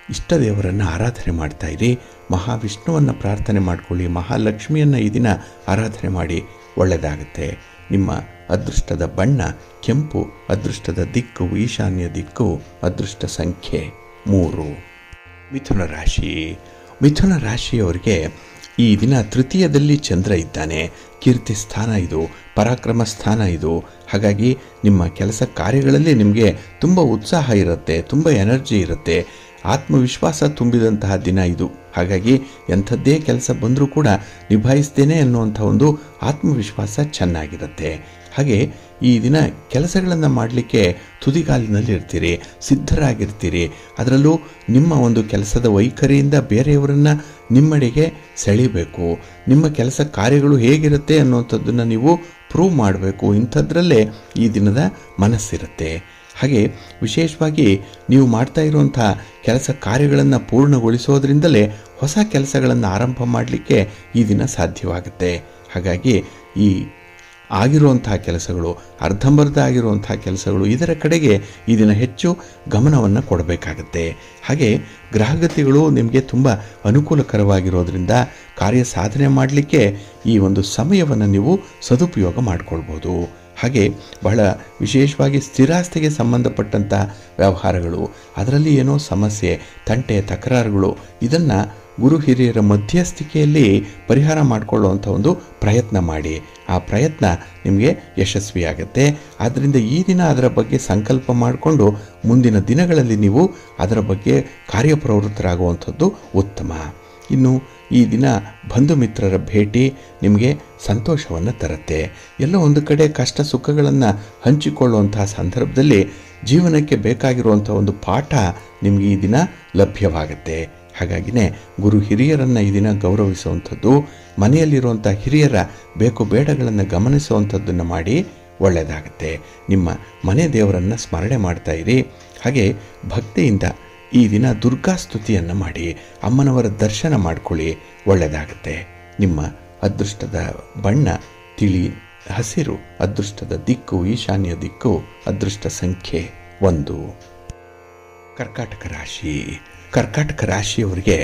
ಇಷ್ಟ ದೇವರನ್ನು ಆರಾಧನೆ ಮಾಡ್ತಾ ಇರಿ. ಮಹಾವಿಷ್ಣುವನ್ನು ಪ್ರಾರ್ಥನೆ ಮಾಡಿಕೊಳ್ಳಿ, ಮಹಾಲಕ್ಷ್ಮಿಯನ್ನು ಈ ದಿನ ಆರಾಧನೆ ಮಾಡಿ, ಒಳ್ಳೆಯದಾಗುತ್ತೆ. ನಿಮ್ಮ ಅದೃಷ್ಟದ ಬಣ್ಣ ಕೆಂಪು, ಅದೃಷ್ಟದ ದಿಕ್ಕು ಈಶಾನ್ಯ ದಿಕ್ಕು, ಅದೃಷ್ಟ ಸಂಖ್ಯೆ 3. ಮಿಥುನ ರಾಶಿ. ಮಿಥುನ ರಾಶಿಯವರಿಗೆ ಈ ದಿನ ತೃತೀಯದಲ್ಲಿ ಚಂದ್ರ ಇದ್ದಾನೆ. ಕೀರ್ತಿ ಸ್ಥಾನ ಇದು, ಪರಾಕ್ರಮ ಸ್ಥಾನ ಇದು. ಹಾಗಾಗಿ ನಿಮ್ಮ ಕೆಲಸ ಕಾರ್ಯಗಳಲ್ಲಿ ನಿಮಗೆ ತುಂಬ ಉತ್ಸಾಹ ಇರುತ್ತೆ, ತುಂಬ ಎನರ್ಜಿ ಇರುತ್ತೆ, ಆತ್ಮವಿಶ್ವಾಸ ತುಂಬಿದಂತಹ ದಿನ ಇದು. ಹಾಗಾಗಿ ಎಂಥದ್ದೇ ಕೆಲಸ ಬಂದರೂ ಕೂಡ ನಿಭಾಯಿಸ್ತೇನೆ ಅನ್ನುವಂಥ ಒಂದು ಆತ್ಮವಿಶ್ವಾಸ ಚೆನ್ನಾಗಿರುತ್ತೆ. ಹಾಗೆ ಈ ದಿನ ಕೆಲಸಗಳನ್ನು ಮಾಡಲಿಕ್ಕೆ ತುದಿಗಾಲಿನಲ್ಲಿ ಇರ್ತೀರಿ, ಸಿದ್ಧರಾಗಿರ್ತೀರಿ. ಅದರಲ್ಲೂ ನಿಮ್ಮ ಒಂದು ಕೆಲಸದ ವೈಖರಿಯಿಂದ ಬೇರೆಯವರನ್ನು ನಿಮ್ಮಡೆಗೆ ಸೆಳೀಬೇಕು. ನಿಮ್ಮ ಕೆಲಸ ಕಾರ್ಯಗಳು ಹೇಗಿರುತ್ತೆ ಅನ್ನುವಂಥದ್ದನ್ನು ನೀವು ಪ್ರೂವ್ ಮಾಡಬೇಕು. ಇಂಥದ್ರಲ್ಲೇ ಈ ದಿನದ ಮನಸ್ಸಿರುತ್ತೆ. ಹಾಗೆ ವಿಶೇಷವಾಗಿ ನೀವು ಮಾಡ್ತಾ ಇರುವಂಥ ಕೆಲಸ ಕಾರ್ಯಗಳನ್ನು ಪೂರ್ಣಗೊಳಿಸೋದ್ರಿಂದಲೇ ಹೊಸ ಕೆಲಸಗಳನ್ನು ಆರಂಭ ಮಾಡಲಿಕ್ಕೆ ಈ ದಿನ ಸಾಧ್ಯವಾಗುತ್ತೆ. ಹಾಗಾಗಿ ಈ ಆಗಿರುವಂಥ ಕೆಲಸಗಳು, ಅರ್ಧಂಬರ್ಧ ಆಗಿರುವಂಥ ಕೆಲಸಗಳು, ಇದರ ಕಡೆಗೆ ಈ ದಿನ ಹೆಚ್ಚು ಗಮನವನ್ನು ಕೊಡಬೇಕಾಗತ್ತೆ. ಹಾಗೆ ಗ್ರಹಗತಿಗಳು ನಿಮಗೆ ತುಂಬ ಅನುಕೂಲಕರವಾಗಿರೋದ್ರಿಂದ ಕಾರ್ಯ ಸಾಧನೆ ಮಾಡಲಿಕ್ಕೆ ಈ ಒಂದು ಸಮಯವನ್ನು ನೀವು ಸದುಪಯೋಗ ಮಾಡಿಕೊಳ್ಬೋದು. ಹಾಗೆ ಬಹಳ ವಿಶೇಷವಾಗಿ ಸ್ಥಿರಾಸ್ತಿಗೆ ಸಂಬಂಧಪಟ್ಟಂಥ ವ್ಯವಹಾರಗಳು, ಅದರಲ್ಲಿ ಏನೋ ಸಮಸ್ಯೆ, ತಂಟೆ, ತಕರಾರುಗಳು, ಇದನ್ನು ಗುರು ಹಿರಿಯರ ಮಧ್ಯಸ್ಥಿಕೆಯಲ್ಲಿ ಪರಿಹಾರ ಮಾಡಿಕೊಳ್ಳುವಂಥ ಒಂದು ಪ್ರಯತ್ನ ಮಾಡಿ. ಆ ಪ್ರಯತ್ನ ನಿಮಗೆ ಯಶಸ್ವಿಯಾಗುತ್ತೆ. ಆದ್ದರಿಂದ ಈ ದಿನ ಅದರ ಬಗ್ಗೆ ಸಂಕಲ್ಪ ಮಾಡಿಕೊಂಡು ಮುಂದಿನ ದಿನಗಳಲ್ಲಿ ನೀವು ಅದರ ಬಗ್ಗೆ ಕಾರ್ಯಪ್ರವೃತ್ತರಾಗುವಂಥದ್ದು ಉತ್ತಮ. ಇನ್ನು ಈ ದಿನ ಬಂಧು ಮಿತ್ರರ ಭೇಟಿ ನಿಮಗೆ ಸಂತೋಷವನ್ನು ತರುತ್ತೆ. ಎಲ್ಲೋ ಒಂದು ಕಡೆ ಕಷ್ಟ ಸುಖಗಳನ್ನು ಹಂಚಿಕೊಳ್ಳುವಂತಹ ಸಂದರ್ಭದಲ್ಲಿ ಜೀವನಕ್ಕೆ ಬೇಕಾಗಿರುವಂಥ ಒಂದು ಪಾಠ ನಿಮಗೆ ಈ ದಿನ ಲಭ್ಯವಾಗುತ್ತೆ. ಹಾಗಾಗಿನೇ ಗುರು ಹಿರಿಯರನ್ನು ಈ ದಿನ ಗೌರವಿಸುವಂಥದ್ದು, ಮನೆಯಲ್ಲಿರುವಂಥ ಹಿರಿಯರ ಬೇಕು ಬೇಡಗಳನ್ನು ಗಮನಿಸುವಂಥದ್ದನ್ನು ಮಾಡಿ ಒಳ್ಳೆಯದಾಗುತ್ತೆ. ನಿಮ್ಮ ಮನೆ ದೇವರನ್ನು ಸ್ಮರಣೆ ಮಾಡ್ತಾ ಇರಿ. ಹಾಗೆ ಭಕ್ತಿಯಿಂದ ಈ ದಿನ ದುರ್ಗಾ ಸ್ತುತಿಯನ್ನು ಮಾಡಿ ಅಮ್ಮನವರ ದರ್ಶನ ಮಾಡಿಕೊಳ್ಳಿ, ಒಳ್ಳೆಯದಾಗುತ್ತೆ. ನಿಮ್ಮ ಅದೃಷ್ಟದ ಬಣ್ಣ ತಿಳಿ ಹಸಿರು, ಅದೃಷ್ಟದ ದಿಕ್ಕು ಈಶಾನ್ಯ ದಿಕ್ಕು, ಅದೃಷ್ಟ ಸಂಖ್ಯೆ 1. ಕರ್ಕಾಟಕ ರಾಶಿ. ಕರ್ಕಾಟಕ ರಾಶಿಯವರಿಗೆ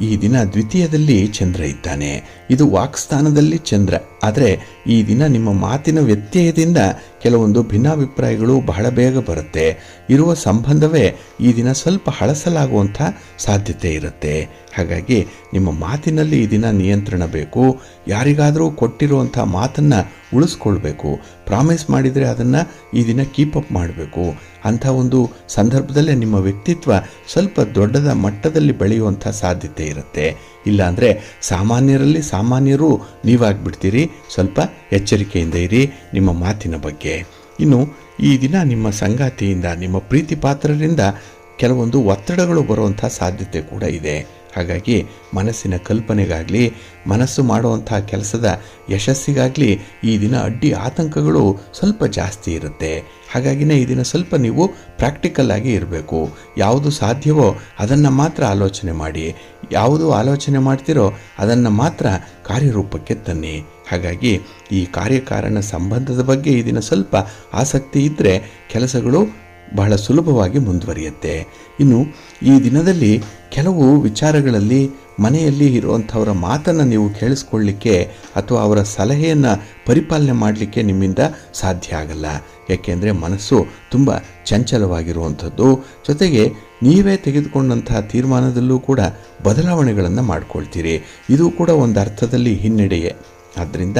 ಈ ದಿನ ದ್ವಿತೀಯದಲ್ಲಿ ಚಂದ್ರ ಇದ್ದಾನೆ. ಇದು ವಾಕ್ಸ್ಥಾನದಲ್ಲಿ ಚಂದ್ರ. ಆದರೆ ಈ ದಿನ ನಿಮ್ಮ ಮಾತಿನ ವ್ಯತ್ಯಯದಿಂದ ಕೆಲವೊಂದು ಭಿನ್ನಾಭಿಪ್ರಾಯಗಳು ಬಹಳ ಬೇಗ ಬರುತ್ತೆ. ಇರುವ ಸಂಬಂಧವೇ ಈ ದಿನ ಸ್ವಲ್ಪ ಹಳಸಲಾಗುವಂಥ ಸಾಧ್ಯತೆ ಇರುತ್ತೆ. ಹಾಗಾಗಿ ನಿಮ್ಮ ಮಾತಿನಲ್ಲಿ ಈ ದಿನ ನಿಯಂತ್ರಣ ಬೇಕು. ಯಾರಿಗಾದರೂ ಕೊಟ್ಟಿರುವಂಥ ಮಾತನ್ನು ಉಳಿಸ್ಕೊಳ್ಬೇಕು. ಪ್ರಾಮಿಸ್ ಮಾಡಿದರೆ ಅದನ್ನು ಈ ದಿನ ಕೀಪಪ್ ಮಾಡಬೇಕು. ಅಂಥ ಒಂದು ಸಂದರ್ಭದಲ್ಲೇ ನಿಮ್ಮ ವ್ಯಕ್ತಿತ್ವ ಸ್ವಲ್ಪ ದೊಡ್ಡದ ಮಟ್ಟದಲ್ಲಿ ಬೆಳೆಯುವಂಥ ಸಾಧ್ಯತೆ ಇರುತ್ತೆ. ಇಲ್ಲಾಂದರೆ ಸಾಮಾನ್ಯರಲ್ಲಿ ಸಾಮಾನ್ಯರು ನೀವಾಗಿಬಿಡ್ತೀರಿ. ಸ್ವಲ್ಪ ಎಚ್ಚರಿಕೆಯಿಂದ ಇರಿ ನಿಮ್ಮ ಮಾತಿನ ಬಗ್ಗೆ. ಇನ್ನು ಈ ದಿನ ನಿಮ್ಮ ಸಂಗಾತಿಯಿಂದ, ನಿಮ್ಮ ಪ್ರೀತಿ ಪಾತ್ರರಿಂದ ಕೆಲವೊಂದು ಒತ್ತಡಗಳು ಬರುವಂಥ ಸಾಧ್ಯತೆ ಕೂಡ ಇದೆ. ಹಾಗಾಗಿ ಮನಸ್ಸಿನ ಕಲ್ಪನೆಗಾಗಲಿ, ಮನಸ್ಸು ಮಾಡುವಂಥ ಕೆಲಸದ ಯಶಸ್ಸಿಗಾಗಲಿ ಈ ದಿನ ಅಡ್ಡಿ ಆತಂಕಗಳು ಸ್ವಲ್ಪ ಜಾಸ್ತಿ ಇರುತ್ತೆ. ಹಾಗಾಗಿನೇ ಈ ದಿನ ಸ್ವಲ್ಪ ನೀವು ಪ್ರಾಕ್ಟಿಕಲ್ ಆಗಿ ಇರಬೇಕು. ಯಾವುದು ಸಾಧ್ಯವೋ ಅದನ್ನು ಮಾತ್ರ ಆಲೋಚನೆ ಮಾಡಿ, ಯಾವುದು ಆಲೋಚನೆ ಮಾಡ್ತಿರೋ ಅದನ್ನು ಮಾತ್ರ ಕಾರ್ಯರೂಪಕ್ಕೆ ತನ್ನಿ. ಹಾಗಾಗಿ ಈ ಕಾರ್ಯಕಾರಣ ಸಂಬಂಧದ ಬಗ್ಗೆ ಈ ದಿನ ಸ್ವಲ್ಪ ಆಸಕ್ತಿ ಇದ್ದರೆ ಕೆಲಸಗಳು ಬಹಳ ಸುಲಭವಾಗಿ ಮುಂದುವರಿಯುತ್ತೆ. ಇನ್ನು ಈ ದಿನದಲ್ಲಿ ಕೆಲವು ವಿಚಾರಗಳಲ್ಲಿ ಮನೆಯಲ್ಲಿ ಇರುವಂಥವರ ಮಾತನ್ನು ನೀವು ಕೇಳಿಸ್ಕೊಳ್ಳಿಕ್ಕೆ ಅಥವಾ ಅವರ ಸಲಹೆಯನ್ನು ಪರಿಪಾಲನೆ ಮಾಡಲಿಕ್ಕೆ ನಿಮ್ಮಿಂದ ಸಾಧ್ಯ ಆಗಲ್ಲ. ಯಾಕೆಂದರೆ ಮನಸ್ಸು ತುಂಬ ಚಂಚಲವಾಗಿರುವಂಥದ್ದು. ಜೊತೆಗೆ ನೀವೇ ತೆಗೆದುಕೊಂಡಂತಹ ತೀರ್ಮಾನದಲ್ಲೂ ಕೂಡ ಬದಲಾವಣೆಗಳನ್ನು ಮಾಡ್ಕೊಳ್ತೀರಿ. ಇದು ಕೂಡ ಒಂದು ಅರ್ಥದಲ್ಲಿ ಹಿನ್ನಡೆಯೇ. ಆದ್ದರಿಂದ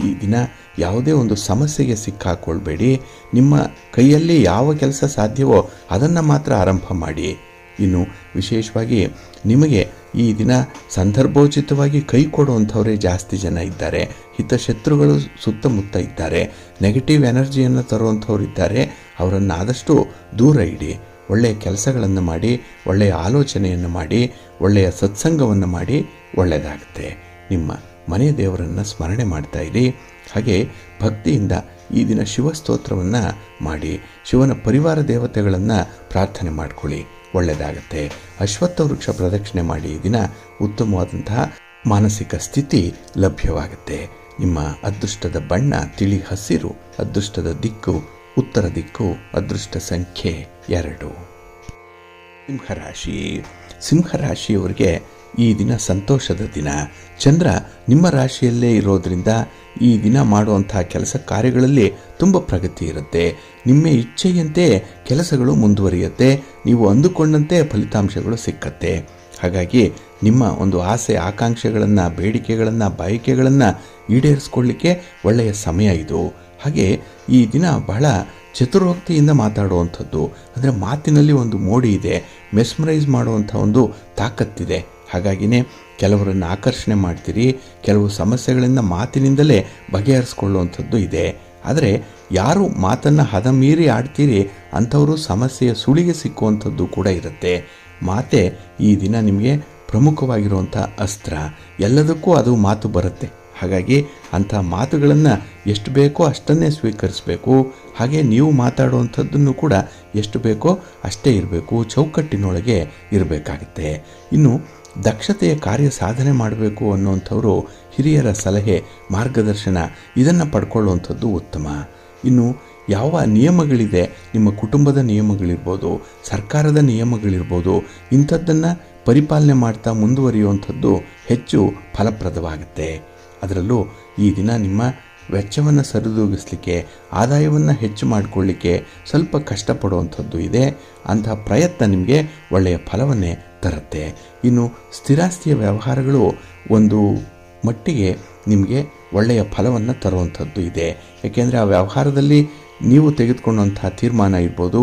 ಈ ದಿನ ಯಾವುದೇ ಒಂದು ಸಮಸ್ಯೆಗೆ ಸಿಕ್ಕಾಕೊಳ್ಬೇಡಿ. ನಿಮ್ಮ ಕೈಯಲ್ಲಿ ಯಾವ ಕೆಲಸ ಸಾಧ್ಯವೋ ಅದನ್ನು ಮಾತ್ರ ಆರಂಭ ಮಾಡಿ. ಇನ್ನು ವಿಶೇಷವಾಗಿ ನಿಮಗೆ ಈ ದಿನ ಸಂದರ್ಭೋಚಿತವಾಗಿ ಕೈ ಕೊಡುವಂಥವರೇ ಜಾಸ್ತಿ ಜನ ಇದ್ದಾರೆ. ಹಿತಶತ್ರುಗಳು ಸುತ್ತಮುತ್ತ ಇದ್ದಾರೆ. ನೆಗೆಟಿವ್ ಎನರ್ಜಿಯನ್ನು ತರುವಂಥವ್ರು ಇದ್ದಾರೆ. ಅವರನ್ನು ಆದಷ್ಟು ದೂರ ಇಡಿ. ಒಳ್ಳೆಯ ಕೆಲಸಗಳನ್ನು ಮಾಡಿ, ಒಳ್ಳೆಯ ಆಲೋಚನೆಯನ್ನು ಮಾಡಿ, ಒಳ್ಳೆಯ ಸತ್ಸಂಗವನ್ನು ಮಾಡಿ, ಒಳ್ಳೆಯದಾಗುತ್ತೆ. ನಿಮ್ಮ ಮನೆ ದೇವರನ್ನು ಸ್ಮರಣೆ ಮಾಡ್ತಾ ಇರಿ. ಹಾಗೆ ಭಕ್ತಿಯಿಂದ ಈ ದಿನ ಶಿವಸ್ತೋತ್ರವನ್ನು ಮಾಡಿ, ಶಿವನ ಪರಿವಾರ ದೇವತೆಗಳನ್ನು ಪ್ರಾರ್ಥನೆ ಮಾಡಿಕೊಳ್ಳಿ, ಒಳ್ಳೆಯದಾಗತ್ತೆ. ಅಶ್ವತ್ಥ ವೃಕ್ಷ ಪ್ರದಕ್ಷಿಣೆ ಮಾಡಿ ಈ ದಿನ ಉತ್ತಮವಾದಂತಹ ಮಾನಸಿಕ ಸ್ಥಿತಿ ಲಭ್ಯವಾಗುತ್ತೆ. ನಿಮ್ಮ ಅದೃಷ್ಟದ ಬಣ್ಣ ತಿಳಿ ಹಸಿರು, ಅದೃಷ್ಟದ ದಿಕ್ಕು ಉತ್ತರ ದಿಕ್ಕು, ಅದೃಷ್ಟ ಸಂಖ್ಯೆ 2. ಸಿಂಹರಾಶಿ. ಸಿಂಹರಾಶಿಯವರಿಗೆ ಈ ದಿನ ಸಂತೋಷದ ದಿನ. ಚಂದ್ರ ನಿಮ್ಮ ರಾಶಿಯಲ್ಲೇ ಇರೋದರಿಂದ ಈ ದಿನ ಮಾಡುವಂಥ ಕೆಲಸ ಕಾರ್ಯಗಳಲ್ಲಿ ತುಂಬ ಪ್ರಗತಿ ಇರುತ್ತೆ. ನಿಮ್ಮ ಇಚ್ಛೆಯಂತೆ ಕೆಲಸಗಳು ಮುಂದುವರಿಯುತ್ತೆ. ನೀವು ಅಂದುಕೊಂಡಂತೆ ಫಲಿತಾಂಶಗಳು ಸಿಕ್ಕತ್ತೆ. ಹಾಗಾಗಿ ನಿಮ್ಮ ಒಂದು ಆಸೆ ಆಕಾಂಕ್ಷೆಗಳನ್ನು, ಬೇಡಿಕೆಗಳನ್ನು, ಬಯಕೆಗಳನ್ನು ಈಡೇರಿಸ್ಕೊಳ್ಳಿಕ್ಕೆ ಒಳ್ಳೆಯ ಸಮಯ ಇದು. ಹಾಗೆ ಈ ದಿನ ಬಹಳ ಚತುರೋಕ್ತಿಯಿಂದ ಮಾತಾಡುವಂಥದ್ದು, ಅಂದರೆ ಮಾತಿನಲ್ಲಿ ಒಂದು ಮೋಡಿ ಇದೆ, ಮೆಸ್ಮರೈಸ್ ಮಾಡುವಂಥ ಒಂದು ತಾಕತ್ತಿದೆ. ಹಾಗಾಗಿನೇ ಕೆಲವರನ್ನು ಆಕರ್ಷಣೆ ಮಾಡ್ತೀರಿ. ಕೆಲವು ಸಮಸ್ಯೆಗಳಿಂದ ಮಾತಿನಿಂದಲೇ ಬಗೆಹರಿಸ್ಕೊಳ್ಳುವಂಥದ್ದು ಇದೆ. ಆದರೆ ಯಾರು ಮಾತನ್ನು ಹದ ಮೀರಿ ಆಡ್ತೀರಿ ಅಂಥವರು ಸಮಸ್ಯೆಯ ಸುಳಿಗೆ ಸಿಕ್ಕುವಂಥದ್ದು ಕೂಡ ಇರುತ್ತೆ. ಮಾತೆ ಈ ದಿನ ನಿಮಗೆ ಪ್ರಮುಖವಾಗಿರುವಂಥ ಅಸ್ತ್ರ. ಎಲ್ಲದಕ್ಕೂ ಅದು ಮಾತು ಬರುತ್ತೆ. ಹಾಗಾಗಿ ಅಂಥ ಮಾತುಗಳನ್ನು ಎಷ್ಟು ಬೇಕೋ ಅಷ್ಟನ್ನೇ ಸ್ವೀಕರಿಸಬೇಕು. ಹಾಗೆ ನೀವು ಮಾತಾಡುವಂಥದ್ದನ್ನು ಕೂಡ ಎಷ್ಟು ಬೇಕೋ ಅಷ್ಟೇ ಇರಬೇಕು, ಚೌಕಟ್ಟಿನೊಳಗೆ ಇರಬೇಕಾಗುತ್ತೆ. ಇನ್ನು ದಕ್ಷತೆಯ ಕಾರ್ಯ ಸಾಧನೆ ಮಾಡಬೇಕು ಅನ್ನುವಂಥವರು ಹಿರಿಯರ ಸಲಹೆ, ಮಾರ್ಗದರ್ಶನ ಇದನ್ನು ಪಡ್ಕೊಳ್ಳುವಂಥದ್ದು ಉತ್ತಮ. ಇನ್ನು ಯಾವ ನಿಯಮಗಳಿದೆ, ನಿಮ್ಮ ಕುಟುಂಬದ ನಿಯಮಗಳಿರ್ಬೋದು, ಸರ್ಕಾರದ ನಿಯಮಗಳಿರ್ಬೋದು, ಇಂಥದ್ದನ್ನು ಪರಿಪಾಲನೆ ಮಾಡ್ತಾ ಮುಂದುವರಿಯುವಂಥದ್ದು ಹೆಚ್ಚು ಫಲಪ್ರದವಾಗುತ್ತೆ. ಅದರಲ್ಲೂ ಈ ದಿನ ನಿಮ್ಮ ವೆಚ್ಚವನ್ನು ಸರಿದೂಗಿಸಲಿಕ್ಕೆ, ಆದಾಯವನ್ನು ಹೆಚ್ಚು ಮಾಡಿಕೊಳ್ಳಿಕ್ಕೆ ಸ್ವಲ್ಪ ಕಷ್ಟಪಡುವಂಥದ್ದು ಇದೆ. ಅಂತಹ ಪ್ರಯತ್ನ ನಿಮಗೆ ಒಳ್ಳೆಯ ಫಲವನ್ನೇ ತರುತ್ತೆ. ಇನ್ನು ಸ್ಥಿರಾಸ್ತಿಯ ವ್ಯವಹಾರಗಳು ಒಂದು ಮಟ್ಟಿಗೆ ನಿಮಗೆ ಒಳ್ಳೆಯ ಫಲವನ್ನು ತರುವಂಥದ್ದು ಇದೆ. ಏಕೆಂದರೆ ಆ ವ್ಯವಹಾರದಲ್ಲಿ ನೀವು ತೆಗೆದುಕೊಂಡಂಥ ತೀರ್ಮಾನ ಇರ್ಬೋದು,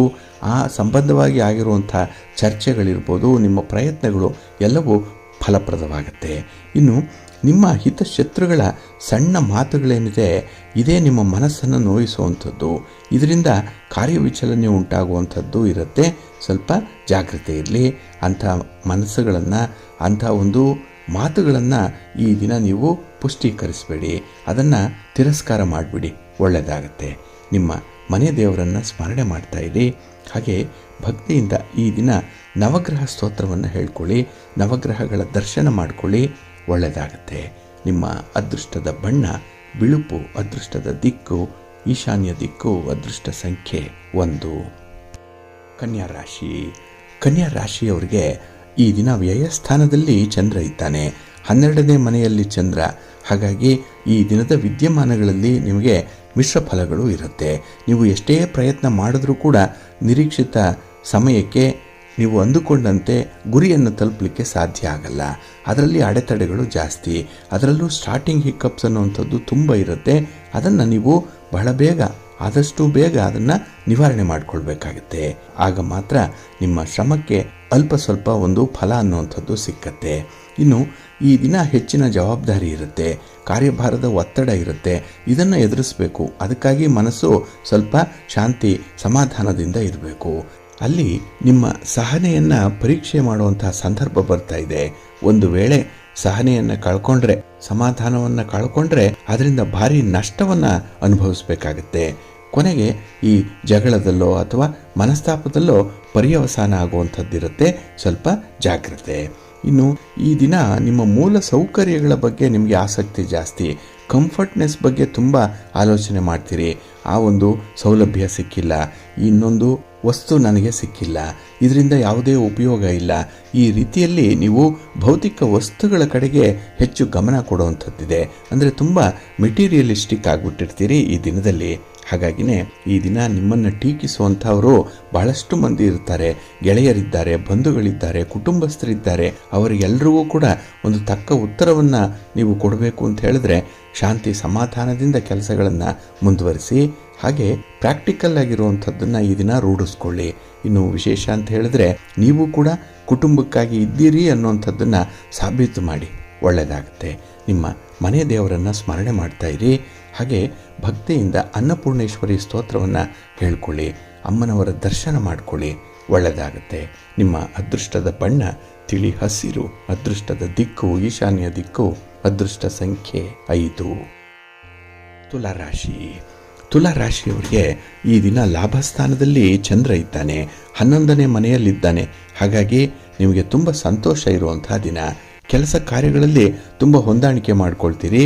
ಆ ಸಂಬಂಧವಾಗಿ ಆಗಿರುವಂಥ ಚರ್ಚೆಗಳಿರ್ಬೋದು, ನಿಮ್ಮ ಪ್ರಯತ್ನಗಳು ಎಲ್ಲವೂ ಫಲಪ್ರದವಾಗುತ್ತೆ. ಇನ್ನು ನಿಮ್ಮ ಹಿತಶತ್ರುಗಳ ಸಣ್ಣ ಮಾತುಗಳೇನಿದೆ, ಇದೇ ನಿಮ್ಮ ಮನಸ್ಸನ್ನು ನೋಯಿಸುವಂಥದ್ದು. ಇದರಿಂದ ಕಾರ್ಯವಿಚಲನೆ ಉಂಟಾಗುವಂಥದ್ದು ಇರುತ್ತೆ. ಸ್ವಲ್ಪ ಜಾಗ್ರತೆ ಇರಲಿ. ಅಂಥ ಮನಸ್ಸುಗಳನ್ನು, ಅಂಥ ಒಂದು ಮಾತುಗಳನ್ನು ಈ ದಿನ ನೀವು ಪುಷ್ಟೀಕರಿಸಬೇಡಿ, ಅದನ್ನು ತಿರಸ್ಕಾರ ಮಾಡಿಬಿಡಿ, ಒಳ್ಳೆಯದಾಗತ್ತೆ. ನಿಮ್ಮ ಮನೆ ದೇವರನ್ನು ಸ್ಮರಣೆ ಮಾಡ್ತಾ ಇರಿ. ಹಾಗೆ ಭಕ್ತಿಯಿಂದ ಈ ದಿನ ನವಗ್ರಹ ಸ್ತೋತ್ರವನ್ನು ಹೇಳ್ಕೊಳ್ಳಿ, ನವಗ್ರಹಗಳ ದರ್ಶನ ಮಾಡಿಕೊಳ್ಳಿ, ಒಳ್ಳೆಯದಾಗತ್ತೆ. ನಿಮ್ಮ ಅದೃಷ್ಟದ ಬಣ್ಣ ಬಿಳುಪು, ಅದೃಷ್ಟದ ದಿಕ್ಕು ಈಶಾನ್ಯ ದಿಕ್ಕು, ಅದೃಷ್ಟ ಸಂಖ್ಯೆ 1. ಕನ್ಯಾ ರಾಶಿ. ಕನ್ಯಾ ರಾಶಿಯವರಿಗೆ ಈ ದಿನ ವ್ಯಯಸ್ಥಾನದಲ್ಲಿ ಚಂದ್ರ ಇದ್ದಾನೆ, 12ನೇ ಮನೆಯಲ್ಲಿ ಚಂದ್ರ. ಹಾಗಾಗಿ ಈ ದಿನದ ವಿದ್ಯಮಾನಗಳಲ್ಲಿ ನಿಮಗೆ ಮಿಶ್ರ ಫಲಗಳು ಇರುತ್ತೆ. ನೀವು ಎಷ್ಟೇ ಪ್ರಯತ್ನ ಮಾಡಿದ್ರೂ ಕೂಡ ನಿರೀಕ್ಷಿತ ಸಮಯಕ್ಕೆ ನೀವು ಅಂದುಕೊಂಡಂತೆ ಗುರಿಯನ್ನು ತಲುಪಲಿಕ್ಕೆ ಸಾಧ್ಯ ಆಗಲ್ಲ. ಅದರಲ್ಲಿ ಅಡೆತಡೆಗಳು ಜಾಸ್ತಿ. ಅದರಲ್ಲೂ ಸ್ಟಾರ್ಟಿಂಗ್ ಹಿಕ್ಕಪ್ಸ್ ಅನ್ನುವಂಥದ್ದು ತುಂಬ ಇರುತ್ತೆ. ಅದನ್ನು ನೀವು ಬಹಳ ಬೇಗ, ಆದಷ್ಟು ಬೇಗ ಅದನ್ನು ನಿವಾರಣೆ ಮಾಡಿಕೊಳ್ಬೇಕಾಗತ್ತೆ. ಆಗ ಮಾತ್ರ ನಿಮ್ಮ ಶ್ರಮಕ್ಕೆ ಅಲ್ಪ ಸ್ವಲ್ಪ ಒಂದು ಫಲ ಅನ್ನುವಂಥದ್ದು ಸಿಕ್ಕತ್ತೆ. ಇನ್ನು ಈ ದಿನ ಹೆಚ್ಚಿನ ಜವಾಬ್ದಾರಿ ಇರುತ್ತೆ, ಕಾರ್ಯಭಾರದ ಒತ್ತಡ ಇರುತ್ತೆ. ಇದನ್ನು ಎದುರಿಸಬೇಕು. ಅದಕ್ಕಾಗಿ ಮನಸ್ಸು ಸ್ವಲ್ಪ ಶಾಂತಿ ಸಮಾಧಾನದಿಂದ ಇರಬೇಕು. ಅಲ್ಲಿ ನಿಮ್ಮ ಸಹನೆಯನ್ನು ಪರೀಕ್ಷೆ ಮಾಡುವಂತಹ ಸಂದರ್ಭ ಬರ್ತಾ ಇದೆ. ಒಂದು ವೇಳೆ ಸಹನೆಯನ್ನು ಕಳ್ಕೊಂಡ್ರೆ, ಸಮಾಧಾನವನ್ನು ಕಳ್ಕೊಂಡ್ರೆ ಅದರಿಂದ ಭಾರಿ ನಷ್ಟವನ್ನು ಅನುಭವಿಸಬೇಕಾಗತ್ತೆ. ಕೊನೆಗೆ ಈ ಜಗಳದಲ್ಲೋ ಅಥವಾ ಮನಸ್ತಾಪದಲ್ಲೋ ಪರ್ಯವಸಾನ ಆಗುವಂಥದ್ದಿರುತ್ತೆ. ಸ್ವಲ್ಪ ಜಾಗ್ರತೆ. ಇನ್ನು ಈ ದಿನ ನಿಮ್ಮ ಮೂಲ ಸೌಕರ್ಯಗಳ ಬಗ್ಗೆ ನಿಮಗೆ ಆಸಕ್ತಿ ಜಾಸ್ತಿ. ಕಂಫರ್ಟ್ನೆಸ್ ಬಗ್ಗೆ ತುಂಬ ಆಲೋಚನೆ ಮಾಡ್ತೀರಿ. ಆ ಒಂದು ಸೌಲಭ್ಯ ಸಿಕ್ಕಿಲ್ಲ, ಇನ್ನೊಂದು ವಸ್ತು ನನಗೆ ಸಿಕ್ಕಿಲ್ಲ, ಇದರಿಂದ ಯಾವುದೇ ಉಪಯೋಗ ಇಲ್ಲ. ಈ ರೀತಿಯಲ್ಲಿ ನೀವು ಭೌತಿಕ ವಸ್ತುಗಳ ಕಡೆಗೆ ಹೆಚ್ಚು ಗಮನ ಕೊಡುವಂಥದ್ದಿದೆ. ಅಂದರೆ ತುಂಬ ಮೆಟೀರಿಯಲಿಸ್ಟಿಕ್ ಆಗಿಬಿಟ್ಟಿರ್ತೀರಿ ಈ ದಿನದಲ್ಲಿ. ಹಾಗಾಗಿನೇ ಈ ದಿನ ನಿಮ್ಮನ್ನು ಟೀಕಿಸುವಂಥವರು ಬಹಳಷ್ಟು ಮಂದಿ ಇರ್ತಾರೆ. ಗೆಳೆಯರಿದ್ದಾರೆ, ಬಂಧುಗಳಿದ್ದಾರೆ, ಕುಟುಂಬಸ್ಥರಿದ್ದಾರೆ. ಅವರಿಗೆಲ್ಲರಿಗೂ ಕೂಡ ಒಂದು ತಕ್ಕ ಉತ್ತರವನ್ನು ನೀವು ಕೊಡಬೇಕು ಅಂತ ಹೇಳಿದ್ರೆ ಶಾಂತಿ ಸಮಾಧಾನದಿಂದ ಕೆಲಸಗಳನ್ನು ಮುಂದುವರಿಸಿ. ಹಾಗೆ ಪ್ರಾಕ್ಟಿಕಲ್ ಆಗಿರುವಂಥದ್ದನ್ನು ಈ ದಿನ ರೂಢಿಸ್ಕೊಳ್ಳಿ. ಇನ್ನು ವಿಶೇಷ ಅಂತ ಹೇಳಿದ್ರೆ ನೀವು ಕೂಡ ಕುಟುಂಬಕ್ಕಾಗಿ ಇದ್ದೀರಿ ಅನ್ನುವಂಥದ್ದನ್ನು ಸಾಬೀತು ಮಾಡಿ, ಒಳ್ಳೆಯದಾಗುತ್ತೆ. ನಿಮ್ಮ ಮನೆ ದೇವರನ್ನು ಸ್ಮರಣೆ ಮಾಡ್ತಾ ಇರಿ. ಹಾಗೆ ಭಕ್ತಿಯಿಂದ ಅನ್ನಪೂರ್ಣೇಶ್ವರಿ ಸ್ತೋತ್ರವನ್ನು ಹೇಳ್ಕೊಳ್ಳಿ, ಅಮ್ಮನವರ ದರ್ಶನ ಮಾಡಿಕೊಳ್ಳಿ, ಒಳ್ಳೆಯದಾಗುತ್ತೆ. ನಿಮ್ಮ ಅದೃಷ್ಟದ ಬಣ್ಣ ತಿಳಿ ಹಸಿರು, ಅದೃಷ್ಟದ ದಿಕ್ಕು ಈಶಾನ್ಯ ದಿಕ್ಕು, ಅದೃಷ್ಟ ಸಂಖ್ಯೆ 5. ತುಲಾರಾಶಿ. ತುಲಾರಾಶಿಯವರಿಗೆ ಈ ದಿನ ಲಾಭಸ್ಥಾನದಲ್ಲಿ ಚಂದ್ರ ಇದ್ದಾನೆ, 11ನೇ ಮನೆಯಲ್ಲಿದ್ದಾನೆ. ಹಾಗಾಗಿ ನಿಮಗೆ ತುಂಬ ಸಂತೋಷ ಇರುವಂತಹ ದಿನ. ಕೆಲಸ ಕಾರ್ಯಗಳಲ್ಲಿ ತುಂಬ ಹೊಂದಾಣಿಕೆ ಮಾಡ್ಕೊಳ್ತೀರಿ.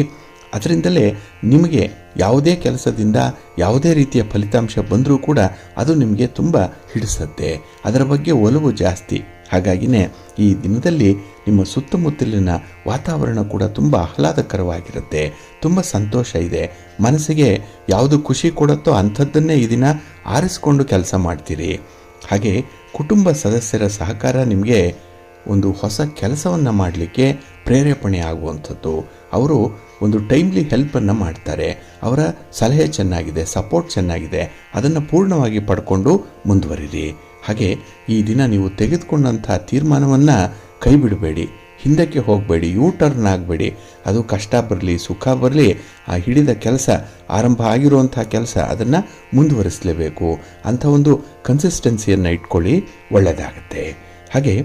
ಅದರಿಂದಲೇ ನಿಮಗೆ ಯಾವುದೇ ಕೆಲಸದಿಂದ ಯಾವುದೇ ರೀತಿಯ ಫಲಿತಾಂಶ ಬಂದರೂ ಕೂಡ ಅದು ನಿಮಗೆ ತುಂಬ ಹಿಡಿಸುತ್ತೆ. ಅದರ ಬಗ್ಗೆ ಒಲವು ಜಾಸ್ತಿ. ಹಾಗಾಗಿನೇ ಈ ದಿನದಲ್ಲಿ ನಿಮ್ಮ ಸುತ್ತಮುತ್ತಲಿನ ವಾತಾವರಣ ಕೂಡ ತುಂಬ ಆಹ್ಲಾದಕರವಾಗಿರುತ್ತೆ. ತುಂಬ ಸಂತೋಷ ಇದೆ. ಮನಸ್ಸಿಗೆ ಯಾವುದು ಖುಷಿ ಕೊಡುತ್ತೋ ಅಂಥದ್ದನ್ನೇ ಈ ದಿನ ಆರಿಸ್ಕೊಂಡು ಕೆಲಸ ಮಾಡ್ತೀರಿ. ಹಾಗೆ ಕುಟುಂಬ ಸದಸ್ಯರ ಸಹಕಾರ ನಿಮಗೆ ಒಂದು ಹೊಸ ಕೆಲಸವನ್ನು ಮಾಡಲಿಕ್ಕೆ ಪ್ರೇರೇಪಣೆ ಆಗುವಂಥದ್ದು. ಅವರು ಒಂದು ಟೈಮ್ಲಿ ಹೆಲ್ಪನ್ನು ಮಾಡ್ತಾರೆ. ಅವರ ಸಲಹೆ ಚೆನ್ನಾಗಿದೆ, ಸಪೋರ್ಟ್ ಚೆನ್ನಾಗಿದೆ. ಅದನ್ನು ಪೂರ್ಣವಾಗಿ ಪಡ್ಕೊಂಡು ಮುಂದುವರಿರಿ. ಹಾಗೆ ಈ ದಿನ ನೀವು ತೆಗೆದುಕೊಂಡಂಥ ತೀರ್ಮಾನವನ್ನು ಕೈ ಬಿಡಬೇಡಿ, ಹಿಂದಕ್ಕೆ ಹೋಗಬೇಡಿ, ಯೂ ಟರ್ನ್ ಆಗಬೇಡಿ. ಅದು ಕಷ್ಟ ಬರಲಿ ಸುಖ ಬರಲಿ, ಆ ಹಿಡಿದ ಕೆಲಸ, ಆರಂಭ ಆಗಿರುವಂಥ ಕೆಲಸ, ಅದನ್ನು ಮುಂದುವರಿಸಲೇಬೇಕು. ಅಂಥ ಒಂದು ಕನ್ಸಿಸ್ಟೆನ್ಸಿಯನ್ನು ಇಟ್ಕೊಳ್ಳಿ, ಒಳ್ಳೆಯದಾಗತ್ತೆ. ಹಾಗೆ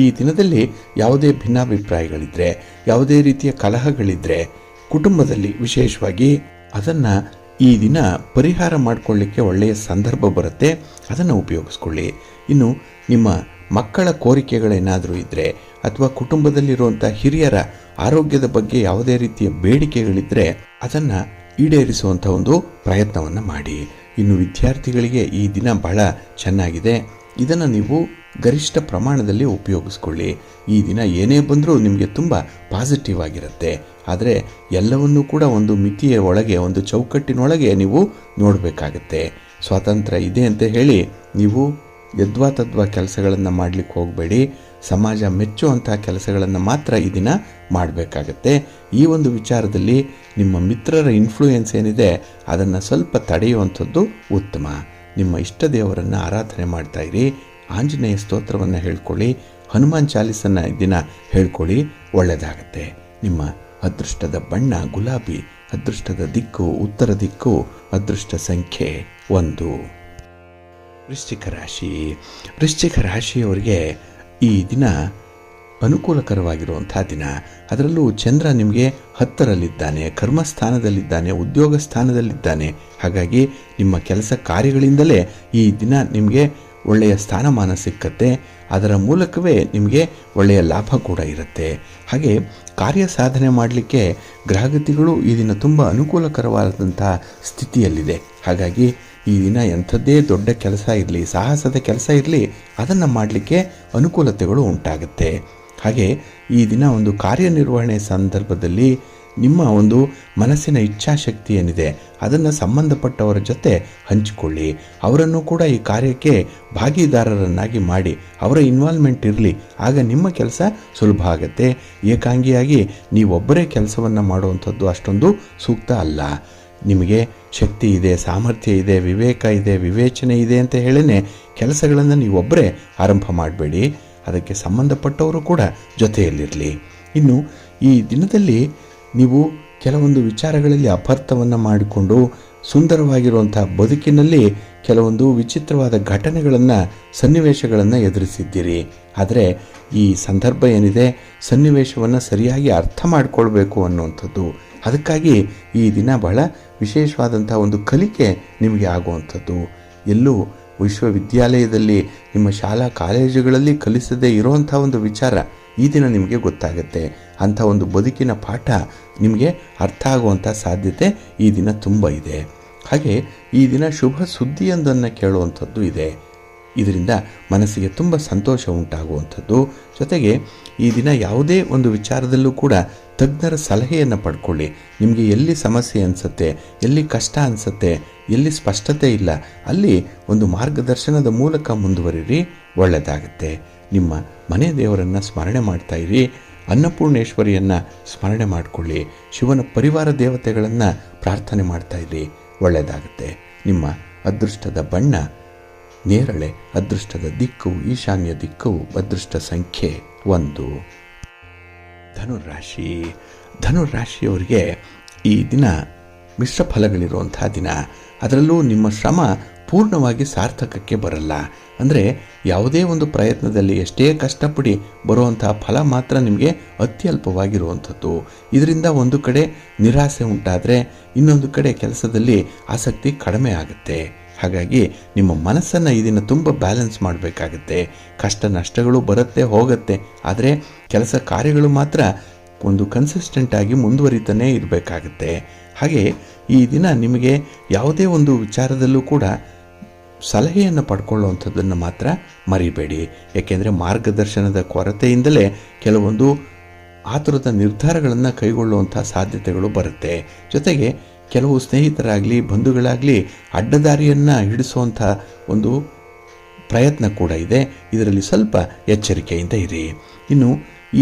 ಈ ದಿನದಲ್ಲಿ ಯಾವುದೇ ಭಿನ್ನಾಭಿಪ್ರಾಯಗಳಿದ್ದರೆ, ಯಾವುದೇ ರೀತಿಯ ಕಲಹಗಳಿದ್ದರೆ ಕುಟುಂಬದಲ್ಲಿ ವಿಶೇಷವಾಗಿ ಅದನ್ನು ಈ ದಿನ ಪರಿಹಾರ ಮಾಡಿಕೊಳ್ಳಿಕ್ಕೆ ಒಳ್ಳೆಯ ಸಂದರ್ಭ ಬರುತ್ತೆ. ಅದನ್ನು ಉಪಯೋಗಿಸ್ಕೊಳ್ಳಿ. ಇನ್ನು ನಿಮ್ಮ ಮಕ್ಕಳ ಕೋರಿಕೆಗಳೇನಾದರೂ ಇದ್ದರೆ ಅಥವಾ ಕುಟುಂಬದಲ್ಲಿರುವಂಥ ಹಿರಿಯರ ಆರೋಗ್ಯದ ಬಗ್ಗೆ ಯಾವುದೇ ರೀತಿಯ ಬೇಡಿಕೆಗಳಿದ್ದರೆ ಅದನ್ನು ಈಡೇರಿಸುವಂಥ ಒಂದು ಪ್ರಯತ್ನವನ್ನು ಮಾಡಿ. ಇನ್ನು ವಿದ್ಯಾರ್ಥಿಗಳಿಗೆ ಈ ದಿನ ಬಹಳ ಚೆನ್ನಾಗಿದೆ. ಇದನ್ನು ನೀವು ಗರಿಷ್ಠ ಪ್ರಮಾಣದಲ್ಲಿ ಉಪಯೋಗಿಸ್ಕೊಳ್ಳಿ. ಈ ದಿನ ಏನೇ ಬಂದರೂ ನಿಮಗೆ ತುಂಬ ಪಾಸಿಟಿವ್ ಆಗಿರುತ್ತೆ. ಆದರೆ ಎಲ್ಲವನ್ನೂ ಕೂಡ ಒಂದು ಮಿತಿಯ ಒಳಗೆ, ಒಂದು ಚೌಕಟ್ಟಿನೊಳಗೆ ನೀವು ನೋಡಬೇಕಾಗತ್ತೆ. ಸ್ವಾತಂತ್ರ್ಯ ಇದೆ ಅಂತ ಹೇಳಿ ನೀವು ಯದ್ವಾ ತದ್ವಾ ಕೆಲಸಗಳನ್ನು ಮಾಡಲಿಕ್ಕೆ ಹೋಗಬೇಡಿ. ಸಮಾಜ ಮೆಚ್ಚುವಂಥ ಕೆಲಸಗಳನ್ನು ಮಾತ್ರ ಈ ದಿನ ಮಾಡಬೇಕಾಗತ್ತೆ. ಈ ಒಂದು ವಿಚಾರದಲ್ಲಿ ನಿಮ್ಮ ಮಿತ್ರರ ಇನ್ಫ್ಲೂಯೆನ್ಸ್ ಏನಿದೆ ಅದನ್ನು ಸ್ವಲ್ಪ ತಡೆಯುವಂಥದ್ದು ಉತ್ತಮ. ನಿಮ್ಮ ಇಷ್ಟ ದೇವರನ್ನು ಆರಾಧನೆ ಮಾಡ್ತಾಯಿರಿ. ಆಂಜನೇಯ ಸ್ತೋತ್ರವನ್ನು ಹೇಳ್ಕೊಳ್ಳಿ. ಹನುಮಾನ್ ಚಾಲೀಸನ್ನು ಈ ದಿನ ಹೇಳ್ಕೊಳ್ಳಿ, ಒಳ್ಳೆಯದಾಗತ್ತೆ. ನಿಮ್ಮ ಅದೃಷ್ಟದ ಬಣ್ಣ ಗುಲಾಬಿ, ಅದೃಷ್ಟದ ದಿಕ್ಕು ಉತ್ತರ ದಿಕ್ಕು, ಅದೃಷ್ಟ ಸಂಖ್ಯೆ 1. ವೃಶ್ಚಿಕ ರಾಶಿ. ವೃಶ್ಚಿಕ ರಾಶಿಯವರಿಗೆ ಈ ದಿನ ಅನುಕೂಲಕರವಾಗಿರುವಂಥ ದಿನ. ಅದರಲ್ಲೂ ಚಂದ್ರ ನಿಮಗೆ 10ರಲ್ಲಿದ್ದಾನೆ, ಕರ್ಮಸ್ಥಾನದಲ್ಲಿದ್ದಾನೆ, ಉದ್ಯೋಗ ಸ್ಥಾನದಲ್ಲಿದ್ದಾನೆ. ಹಾಗಾಗಿ ನಿಮ್ಮ ಕೆಲಸ ಕಾರ್ಯಗಳಿಂದಲೇ ಈ ದಿನ ನಿಮಗೆ ಒಳ್ಳೆಯ ಸ್ಥಾನಮಾನ ಸಿಕ್ಕತ್ತೆ. ಅದರ ಮೂಲಕವೇ ನಿಮಗೆ ಒಳ್ಳೆಯ ಲಾಭ ಕೂಡ ಇರುತ್ತೆ. ಹಾಗೆ ಕಾರ್ಯ ಸಾಧನೆ ಮಾಡಲಿಕ್ಕೆ ಗ್ರಹಗತಿಗಳು ಈ ದಿನ ತುಂಬ ಅನುಕೂಲಕರವಾದಂಥ ಸ್ಥಿತಿಯಲ್ಲಿದೆ. ಹಾಗಾಗಿ ಈ ದಿನ ಎಂಥದ್ದೇ ದೊಡ್ಡ ಕೆಲಸ ಇರಲಿ, ಸಾಹಸದ ಕೆಲಸ ಇರಲಿ, ಅದನ್ನು ಮಾಡಲಿಕ್ಕೆ ಅನುಕೂಲತೆಗಳು ಉಂಟಾಗುತ್ತೆ. ಹಾಗೆ ಈ ದಿನ ಒಂದು ಕಾರ್ಯನಿರ್ವಹಣೆ ಸಂದರ್ಭದಲ್ಲಿ ನಿಮ್ಮ ಒಂದು ಮನಸ್ಸಿನ ಇಚ್ಛಾಶಕ್ತಿ ಏನಿದೆ ಅದನ್ನು ಸಂಬಂಧಪಟ್ಟವರ ಜೊತೆ ಹಂಚಿಕೊಳ್ಳಿ. ಅವರನ್ನು ಕೂಡ ಈ ಕಾರ್ಯಕ್ಕೆ ಭಾಗಿದಾರರನ್ನಾಗಿ ಮಾಡಿ, ಅವರ ಇನ್ವಾಲ್ವ್ಮೆಂಟ್ ಇರಲಿ. ಆಗ ನಿಮ್ಮ ಕೆಲಸ ಸುಲಭ ಆಗುತ್ತೆ. ಏಕಾಂಗಿಯಾಗಿ ನೀವೊಬ್ಬರೇ ಕೆಲಸವನ್ನು ಮಾಡುವಂಥದ್ದು ಅಷ್ಟೊಂದು ಸೂಕ್ತ ಅಲ್ಲ. ನಿಮಗೆ ಶಕ್ತಿ ಇದೆ, ಸಾಮರ್ಥ್ಯ ಇದೆ, ವಿವೇಕ ಇದೆ, ವಿವೇಚನೆ ಇದೆ ಅಂತ ಹೇಳೇ ಕೆಲಸಗಳನ್ನು ನೀವೊಬ್ಬರೇ ಆರಂಭ ಮಾಡಬೇಡಿ. ಅದಕ್ಕೆ ಸಂಬಂಧಪಟ್ಟವರು ಕೂಡ ಜೊತೆಯಲ್ಲಿರಲಿ. ಇನ್ನು ಈ ದಿನದಲ್ಲಿ ನೀವು ಕೆಲವೊಂದು ವಿಚಾರಗಳಲ್ಲಿ ಅಪಾರ್ಥವನ್ನು ಮಾಡಿಕೊಂಡು ಸುಂದರವಾಗಿರುವಂಥ ಬದುಕಿನಲ್ಲಿ ಕೆಲವೊಂದು ವಿಚಿತ್ರವಾದ ಘಟನೆಗಳನ್ನು, ಸನ್ನಿವೇಶಗಳನ್ನು ಎದುರಿಸಿದ್ದೀರಿ. ಆದರೆ ಈ ಸಂದರ್ಭ ಏನಿದೆ, ಸನ್ನಿವೇಶವನ್ನು ಸರಿಯಾಗಿ ಅರ್ಥ ಮಾಡಿಕೊಳ್ಬೇಕು ಅನ್ನುವಂಥದ್ದು. ಅದಕ್ಕಾಗಿ ಈ ದಿನ ಬಹಳ ವಿಶೇಷವಾದಂಥ ಒಂದು ಕಲಿಕೆ ನಿಮಗೆ ಆಗುವಂಥದ್ದು. ಎಲ್ಲೂ ವಿಶ್ವವಿದ್ಯಾಲಯದಲ್ಲಿ, ನಿಮ್ಮ ಶಾಲಾ ಕಾಲೇಜುಗಳಲ್ಲಿ ಕಲಿಸದೇ ಇರುವಂಥ ಒಂದು ವಿಚಾರ ಈ ದಿನ ನಿಮಗೆ ಗೊತ್ತಾಗುತ್ತೆ. ಅಂಥ ಒಂದು ಬದುಕಿನ ಪಾಠ ನಿಮಗೆ ಅರ್ಥ ಆಗುವಂಥ ಸಾಧ್ಯತೆ ಈ ದಿನ ತುಂಬ ಇದೆ. ಹಾಗೆ ಈ ದಿನ ಶುಭ ಸುದ್ದಿಯೊಂದನ್ನು ಕೇಳುವಂಥದ್ದು ಇದೆ. ಇದರಿಂದ ಮನಸ್ಸಿಗೆ ತುಂಬ ಸಂತೋಷ ಉಂಟಾಗುವಂಥದ್ದು. ಜೊತೆಗೆ ಈ ದಿನ ಯಾವುದೇ ಒಂದು ವಿಚಾರದಲ್ಲೂ ಕೂಡ ತಜ್ಞರ ಸಲಹೆಯನ್ನು ಪಡ್ಕೊಳ್ಳಿ. ನಿಮಗೆ ಎಲ್ಲಿ ಸಮಸ್ಯೆ ಅನಿಸುತ್ತೆ, ಎಲ್ಲಿ ಕಷ್ಟ ಅನಿಸುತ್ತೆ, ಎಲ್ಲಿ ಸ್ಪಷ್ಟತೆ ಇಲ್ಲ, ಅಲ್ಲಿ ಒಂದು ಮಾರ್ಗದರ್ಶನದ ಮೂಲಕ ಮುಂದುವರಿರಿ, ಒಳ್ಳೆಯದಾಗುತ್ತೆ. ನಿಮ್ಮ ಮನೆ ದೇವರನ್ನು ಸ್ಮರಣೆ ಮಾಡ್ತಾ ಇರಿ. ಅನ್ನಪೂರ್ಣೇಶ್ವರಿಯನ್ನು ಸ್ಮರಣೆ ಮಾಡಿಕೊಳ್ಳಿ. ಶಿವನ ಪರಿವಾರ ದೇವತೆಗಳನ್ನು ಪ್ರಾರ್ಥನೆ ಮಾಡ್ತಾ ಇರಿ, ಒಳ್ಳೆಯದಾಗುತ್ತೆ. ನಿಮ್ಮ ಅದೃಷ್ಟದ ಬಣ್ಣ ನೇರಳೆ, ಅದೃಷ್ಟದ ದಿಕ್ಕು ಈಶಾನ್ಯ ದಿಕ್ಕು, ಅದೃಷ್ಟ ಸಂಖ್ಯೆ 1. ಧನುರಾಶಿ. ಧನುರಾಶಿಯವರಿಗೆ ಈ ದಿನ ಮಿಶ್ರ ಫಲಗಳಿರುವಂಥ ದಿನ. ಅದರಲ್ಲೂ ನಿಮ್ಮ ಶ್ರಮ ಪೂರ್ಣವಾಗಿ ಸಾರ್ಥಕಕ್ಕೆ ಬರಲ್ಲ. ಅಂದರೆ ಯಾವುದೇ ಒಂದು ಪ್ರಯತ್ನದಲ್ಲಿ ಎಷ್ಟೇ ಕಷ್ಟಪಡಿ ಬರುವಂಥ ಫಲ ಮಾತ್ರ ನಿಮಗೆ ಅತ್ಯಲ್ಪವಾಗಿರುವಂಥದ್ದು. ಇದರಿಂದ ಒಂದು ಕಡೆ ನಿರಾಸೆ ಉಂಟಾದರೆ ಇನ್ನೊಂದು ಕಡೆ ಕೆಲಸದಲ್ಲಿ ಆಸಕ್ತಿ ಕಡಿಮೆ ಆಗುತ್ತೆ. ಹಾಗಾಗಿ ನಿಮ್ಮ ಮನಸ್ಸನ್ನು ಈ ದಿನ ತುಂಬ ಬ್ಯಾಲೆನ್ಸ್ ಮಾಡಬೇಕಾಗತ್ತೆ. ಕಷ್ಟ ನಷ್ಟಗಳು ಬರುತ್ತೆ ಹೋಗುತ್ತೆ, ಆದರೆ ಕೆಲಸ ಕಾರ್ಯಗಳು ಮಾತ್ರ ಒಂದು ಕನ್ಸಿಸ್ಟೆಂಟ್ ಆಗಿ ಮುಂದುವರಿತಾನೇ ಇರಬೇಕಾಗತ್ತೆ. ಹಾಗೆ ಈ ದಿನ ನಿಮಗೆ ಯಾವುದೇ ಒಂದು ವಿಚಾರದಲ್ಲೂ ಕೂಡ ಸಲಹೆಯನ್ನು ಪಡ್ಕೊಳ್ಳುವಂಥದ್ದನ್ನು ಮಾತ್ರ ಮರಿಬೇಡಿ. ಏಕೆಂದರೆ ಮಾರ್ಗದರ್ಶನದ ಕೊರತೆಯಿಂದಲೇ ಕೆಲವೊಂದು ಆತುರದ ನಿರ್ಧಾರಗಳನ್ನು ಕೈಗೊಳ್ಳುವಂಥ ಸಾಧ್ಯತೆಗಳು ಬರುತ್ತೆ. ಜೊತೆಗೆ ಕೆಲವು ಸ್ನೇಹಿತರಾಗಲಿ ಬಂಧುಗಳಾಗಲಿ ಅಡ್ಡದಾರಿಯನ್ನು ಹಿಡಿಸುವಂಥ ಒಂದು ಪ್ರಯತ್ನ ಕೂಡ ಇದೆ. ಇದರಲ್ಲಿ ಸ್ವಲ್ಪ ಎಚ್ಚರಿಕೆಯಿಂದ ಇರಿ. ಇನ್ನು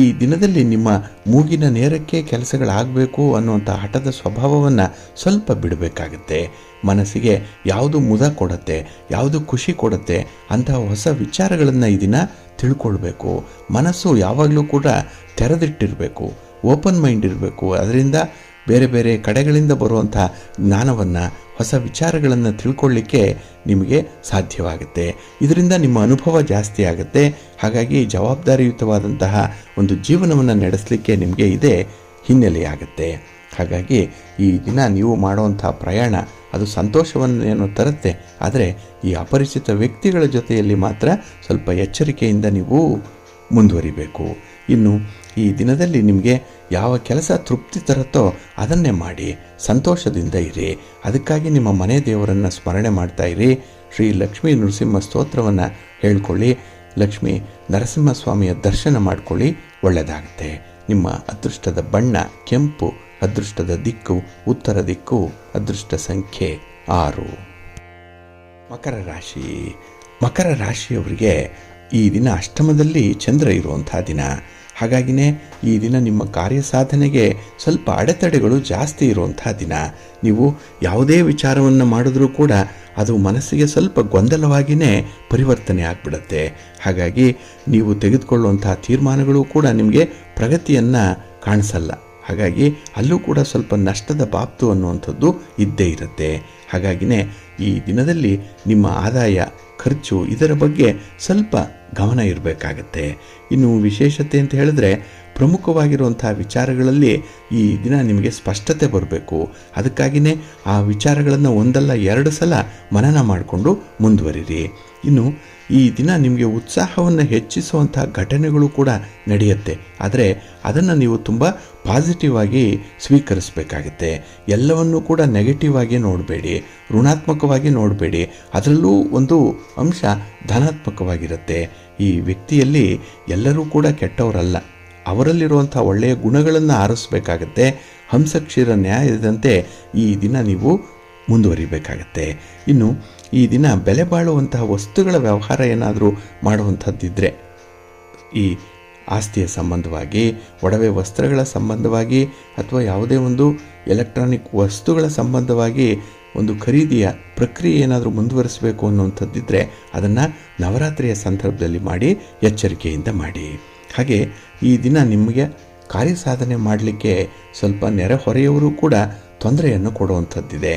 ಈ ದಿನದಲ್ಲಿ ನಿಮ್ಮ ಮೂಗಿನ ನೇರಕ್ಕೆ ಕೆಲಸಗಳಾಗಬೇಕು ಅನ್ನುವಂಥ ಹಠದ ಸ್ವಭಾವವನ್ನು ಸ್ವಲ್ಪ ಬಿಡಬೇಕಾಗತ್ತೆ. ಮನಸ್ಸಿಗೆ ಯಾವುದು ಮುದ ಕೊಡುತ್ತೆ, ಯಾವುದು ಖುಷಿ ಕೊಡುತ್ತೆ ಅಂತಹ ಹೊಸ ವಿಚಾರಗಳನ್ನು ಈ ದಿನ ತಿಳ್ಕೊಳ್ಬೇಕು. ಮನಸ್ಸು ಯಾವಾಗಲೂ ಕೂಡ ತೆರೆದಿಟ್ಟಿರಬೇಕು, ಓಪನ್ ಮೈಂಡ್ ಇರಬೇಕು. ಅದರಿಂದ ಬೇರೆ ಬೇರೆ ಕಡೆಗಳಿಂದ ಬರುವಂಥ ಜ್ಞಾನವನ್ನು, ಹೊಸ ವಿಚಾರಗಳನ್ನು ತಿಳ್ಕೊಳ್ಳಿಕ್ಕೆ ನಿಮಗೆ ಸಾಧ್ಯವಾಗುತ್ತೆ. ಇದರಿಂದ ನಿಮ್ಮ ಅನುಭವ ಜಾಸ್ತಿ ಆಗುತ್ತೆ. ಹಾಗಾಗಿ ಜವಾಬ್ದಾರಿಯುತವಾದಂತಹ ಒಂದು ಜೀವನವನ್ನು ನಡೆಸಲಿಕ್ಕೆ ನಿಮಗೆ ಇದೇ ಹಿನ್ನೆಲೆಯಾಗುತ್ತೆ. ಹಾಗಾಗಿ ಈ ದಿನ ನೀವು ಮಾಡುವಂಥ ಪ್ರಯಾಣ ಅದು ಸಂತೋಷವನ್ನೇನೋ ತರುತ್ತೆ, ಆದರೆ ಈ ಅಪರಿಚಿತ ವ್ಯಕ್ತಿಗಳ ಜೊತೆಯಲ್ಲಿ ಮಾತ್ರ ಸ್ವಲ್ಪ ಎಚ್ಚರಿಕೆಯಿಂದ ನೀವು ಮುಂದುವರಿಬೇಕು. ಇನ್ನು ಈ ದಿನದಲ್ಲಿ ನಿಮಗೆ ಯಾವ ಕೆಲಸ ತೃಪ್ತಿ ತರುತ್ತೋ ಅದನ್ನೇ ಮಾಡಿ ಸಂತೋಷದಿಂದ ಇರಿ. ಅದಕ್ಕಾಗಿ ನಿಮ್ಮ ಮನೆ ದೇವರನ್ನು ಸ್ಮರಣೆ ಮಾಡ್ತಾ ಇರಿ. ಶ್ರೀ ಲಕ್ಷ್ಮೀ ನರಸಿಂಹ ಸ್ತೋತ್ರವನ್ನು ಹೇಳ್ಕೊಳ್ಳಿ. ಲಕ್ಷ್ಮೀ ನರಸಿಂಹಸ್ವಾಮಿಯ ದರ್ಶನ ಮಾಡಿಕೊಳ್ಳಿ, ಒಳ್ಳೆಯದಾಗುತ್ತೆ. ನಿಮ್ಮ ಅದೃಷ್ಟದ ಬಣ್ಣ ಕೆಂಪು, ಅದೃಷ್ಟದ ದಿಕ್ಕು ಉತ್ತರ ದಿಕ್ಕು, ಅದೃಷ್ಟ ಸಂಖ್ಯೆ 6. ಮಕರ ರಾಶಿ. ಮಕರ ರಾಶಿಯವರಿಗೆ ಈ ದಿನ ಅಷ್ಟಮದಲ್ಲಿ ಚಂದ್ರ ಇರುವಂಥ ದಿನ. ಹಾಗಾಗಿನೇ ಈ ದಿನ ನಿಮ್ಮ ಕಾರ್ಯಸಾಧನೆಗೆ ಸ್ವಲ್ಪ ಅಡೆತಡೆಗಳು ಜಾಸ್ತಿ ಇರುವಂಥ ದಿನ. ನೀವು ಯಾವುದೇ ವಿಚಾರವನ್ನು ಮಾಡಿದ್ರೂ ಕೂಡ ಅದು ಮನಸ್ಸಿಗೆ ಸ್ವಲ್ಪ ಗೊಂದಲವಾಗಿಯೇ ಪರಿವರ್ತನೆ ಆಗಿಬಿಡುತ್ತೆ. ಹಾಗಾಗಿ ನೀವು ತೆಗೆದುಕೊಳ್ಳುವಂಥ ತೀರ್ಮಾನಗಳು ಕೂಡ ನಿಮಗೆ ಪ್ರಗತಿಯನ್ನು ಕಾಣಿಸಲ್ಲ. ಹಾಗಾಗಿ ಅಲ್ಲೂ ಕೂಡ ಸ್ವಲ್ಪ ನಷ್ಟದ ಬಾಬ್ತು ಅನ್ನುವಂಥದ್ದು ಇದ್ದೇ ಇರುತ್ತೆ. ಹಾಗಾಗಿನೇ ಈ ದಿನದಲ್ಲಿ ನಿಮ್ಮ ಆದಾಯ ಖರ್ಚು ಇದರ ಬಗ್ಗೆ ಸ್ವಲ್ಪ ಗಮನ ಇರಬೇಕಾಗತ್ತೆ. ಇನ್ನು ವಿಶೇಷತೆ ಅಂತ ಹೇಳಿದ್ರೆ ಪ್ರಮುಖವಾಗಿರುವಂಥ ವಿಚಾರಗಳಲ್ಲಿ ಈ ದಿನ ನಿಮಗೆ ಸ್ಪಷ್ಟತೆ ಬರಬೇಕು. ಅದಕ್ಕಾಗಿಯೇ ಆ ವಿಚಾರಗಳನ್ನು ಒಂದಲ್ಲ 2 ಸಲ ಮನನ ಮಾಡಿಕೊಂಡು ಮುಂದುವರಿರಿ. ಇನ್ನು ಈ ದಿನ ನಿಮಗೆ ಉತ್ಸಾಹವನ್ನು ಹೆಚ್ಚಿಸುವಂಥ ಘಟನೆಗಳು ಕೂಡ ನಡೆಯುತ್ತೆ. ಆದರೆ ಅದನ್ನು ನೀವು ತುಂಬ ಪಾಸಿಟಿವ್ ಆಗಿ ಸ್ವೀಕರಿಸಬೇಕಾಗತ್ತೆ. ಎಲ್ಲವನ್ನೂ ಕೂಡ ನೆಗೆಟಿವ್ ಆಗಿ ನೋಡಬೇಡಿ, ಋಣಾತ್ಮಕವಾಗಿ ನೋಡಬೇಡಿ. ಅದರಲ್ಲೂ ಒಂದು ಅಂಶ ಧನಾತ್ಮಕವಾಗಿರುತ್ತೆ. ಈ ವ್ಯಕ್ತಿಯಲ್ಲಿ ಎಲ್ಲರೂ ಕೂಡ ಕೆಟ್ಟವರಲ್ಲ, ಅವರಲ್ಲಿರುವಂಥ ಒಳ್ಳೆಯ ಗುಣಗಳನ್ನು ಆರಿಸಬೇಕಾಗತ್ತೆ. ಹಂಸಕ್ಷೀರ ನ್ಯಾಯದಂತೆ ಈ ದಿನ ನೀವು ಮುಂದುವರಿಬೇಕಾಗತ್ತೆ. ಇನ್ನು ಈ ದಿನ ಬೆಲೆ ಬಾಳುವಂತಹ ವಸ್ತುಗಳ ವ್ಯವಹಾರ ಏನಾದರೂ ಮಾಡುವಂಥದ್ದಿದ್ದರೆ, ಈ ಆಸ್ತಿಯ ಸಂಬಂಧವಾಗಿ, ಒಡವೆ ವಸ್ತ್ರಗಳ ಸಂಬಂಧವಾಗಿ ಅಥವಾ ಯಾವುದೇ ಒಂದು ಎಲೆಕ್ಟ್ರಾನಿಕ್ ವಸ್ತುಗಳ ಸಂಬಂಧವಾಗಿ ಒಂದು ಖರೀದಿಯ ಪ್ರಕ್ರಿಯೆ ಏನಾದರೂ ಮುಂದುವರಿಸಬೇಕು ಅನ್ನುವಂಥದ್ದಿದ್ದರೆ ಅದನ್ನು ನವರಾತ್ರಿಯ ಸಂದರ್ಭದಲ್ಲಿ ಮಾಡಿ, ಎಚ್ಚರಿಕೆಯಿಂದ ಮಾಡಿ. ಹಾಗೆ ಈ ದಿನ ನಿಮಗೆ ಕಾರ್ಯಸಾಧನೆ ಮಾಡಲಿಕ್ಕೆ ಸ್ವಲ್ಪ ನೆರೆಹೊರೆಯವರು ಕೂಡ ತೊಂದರೆಯನ್ನು ಕೊಡುವಂಥದ್ದಿದೆ.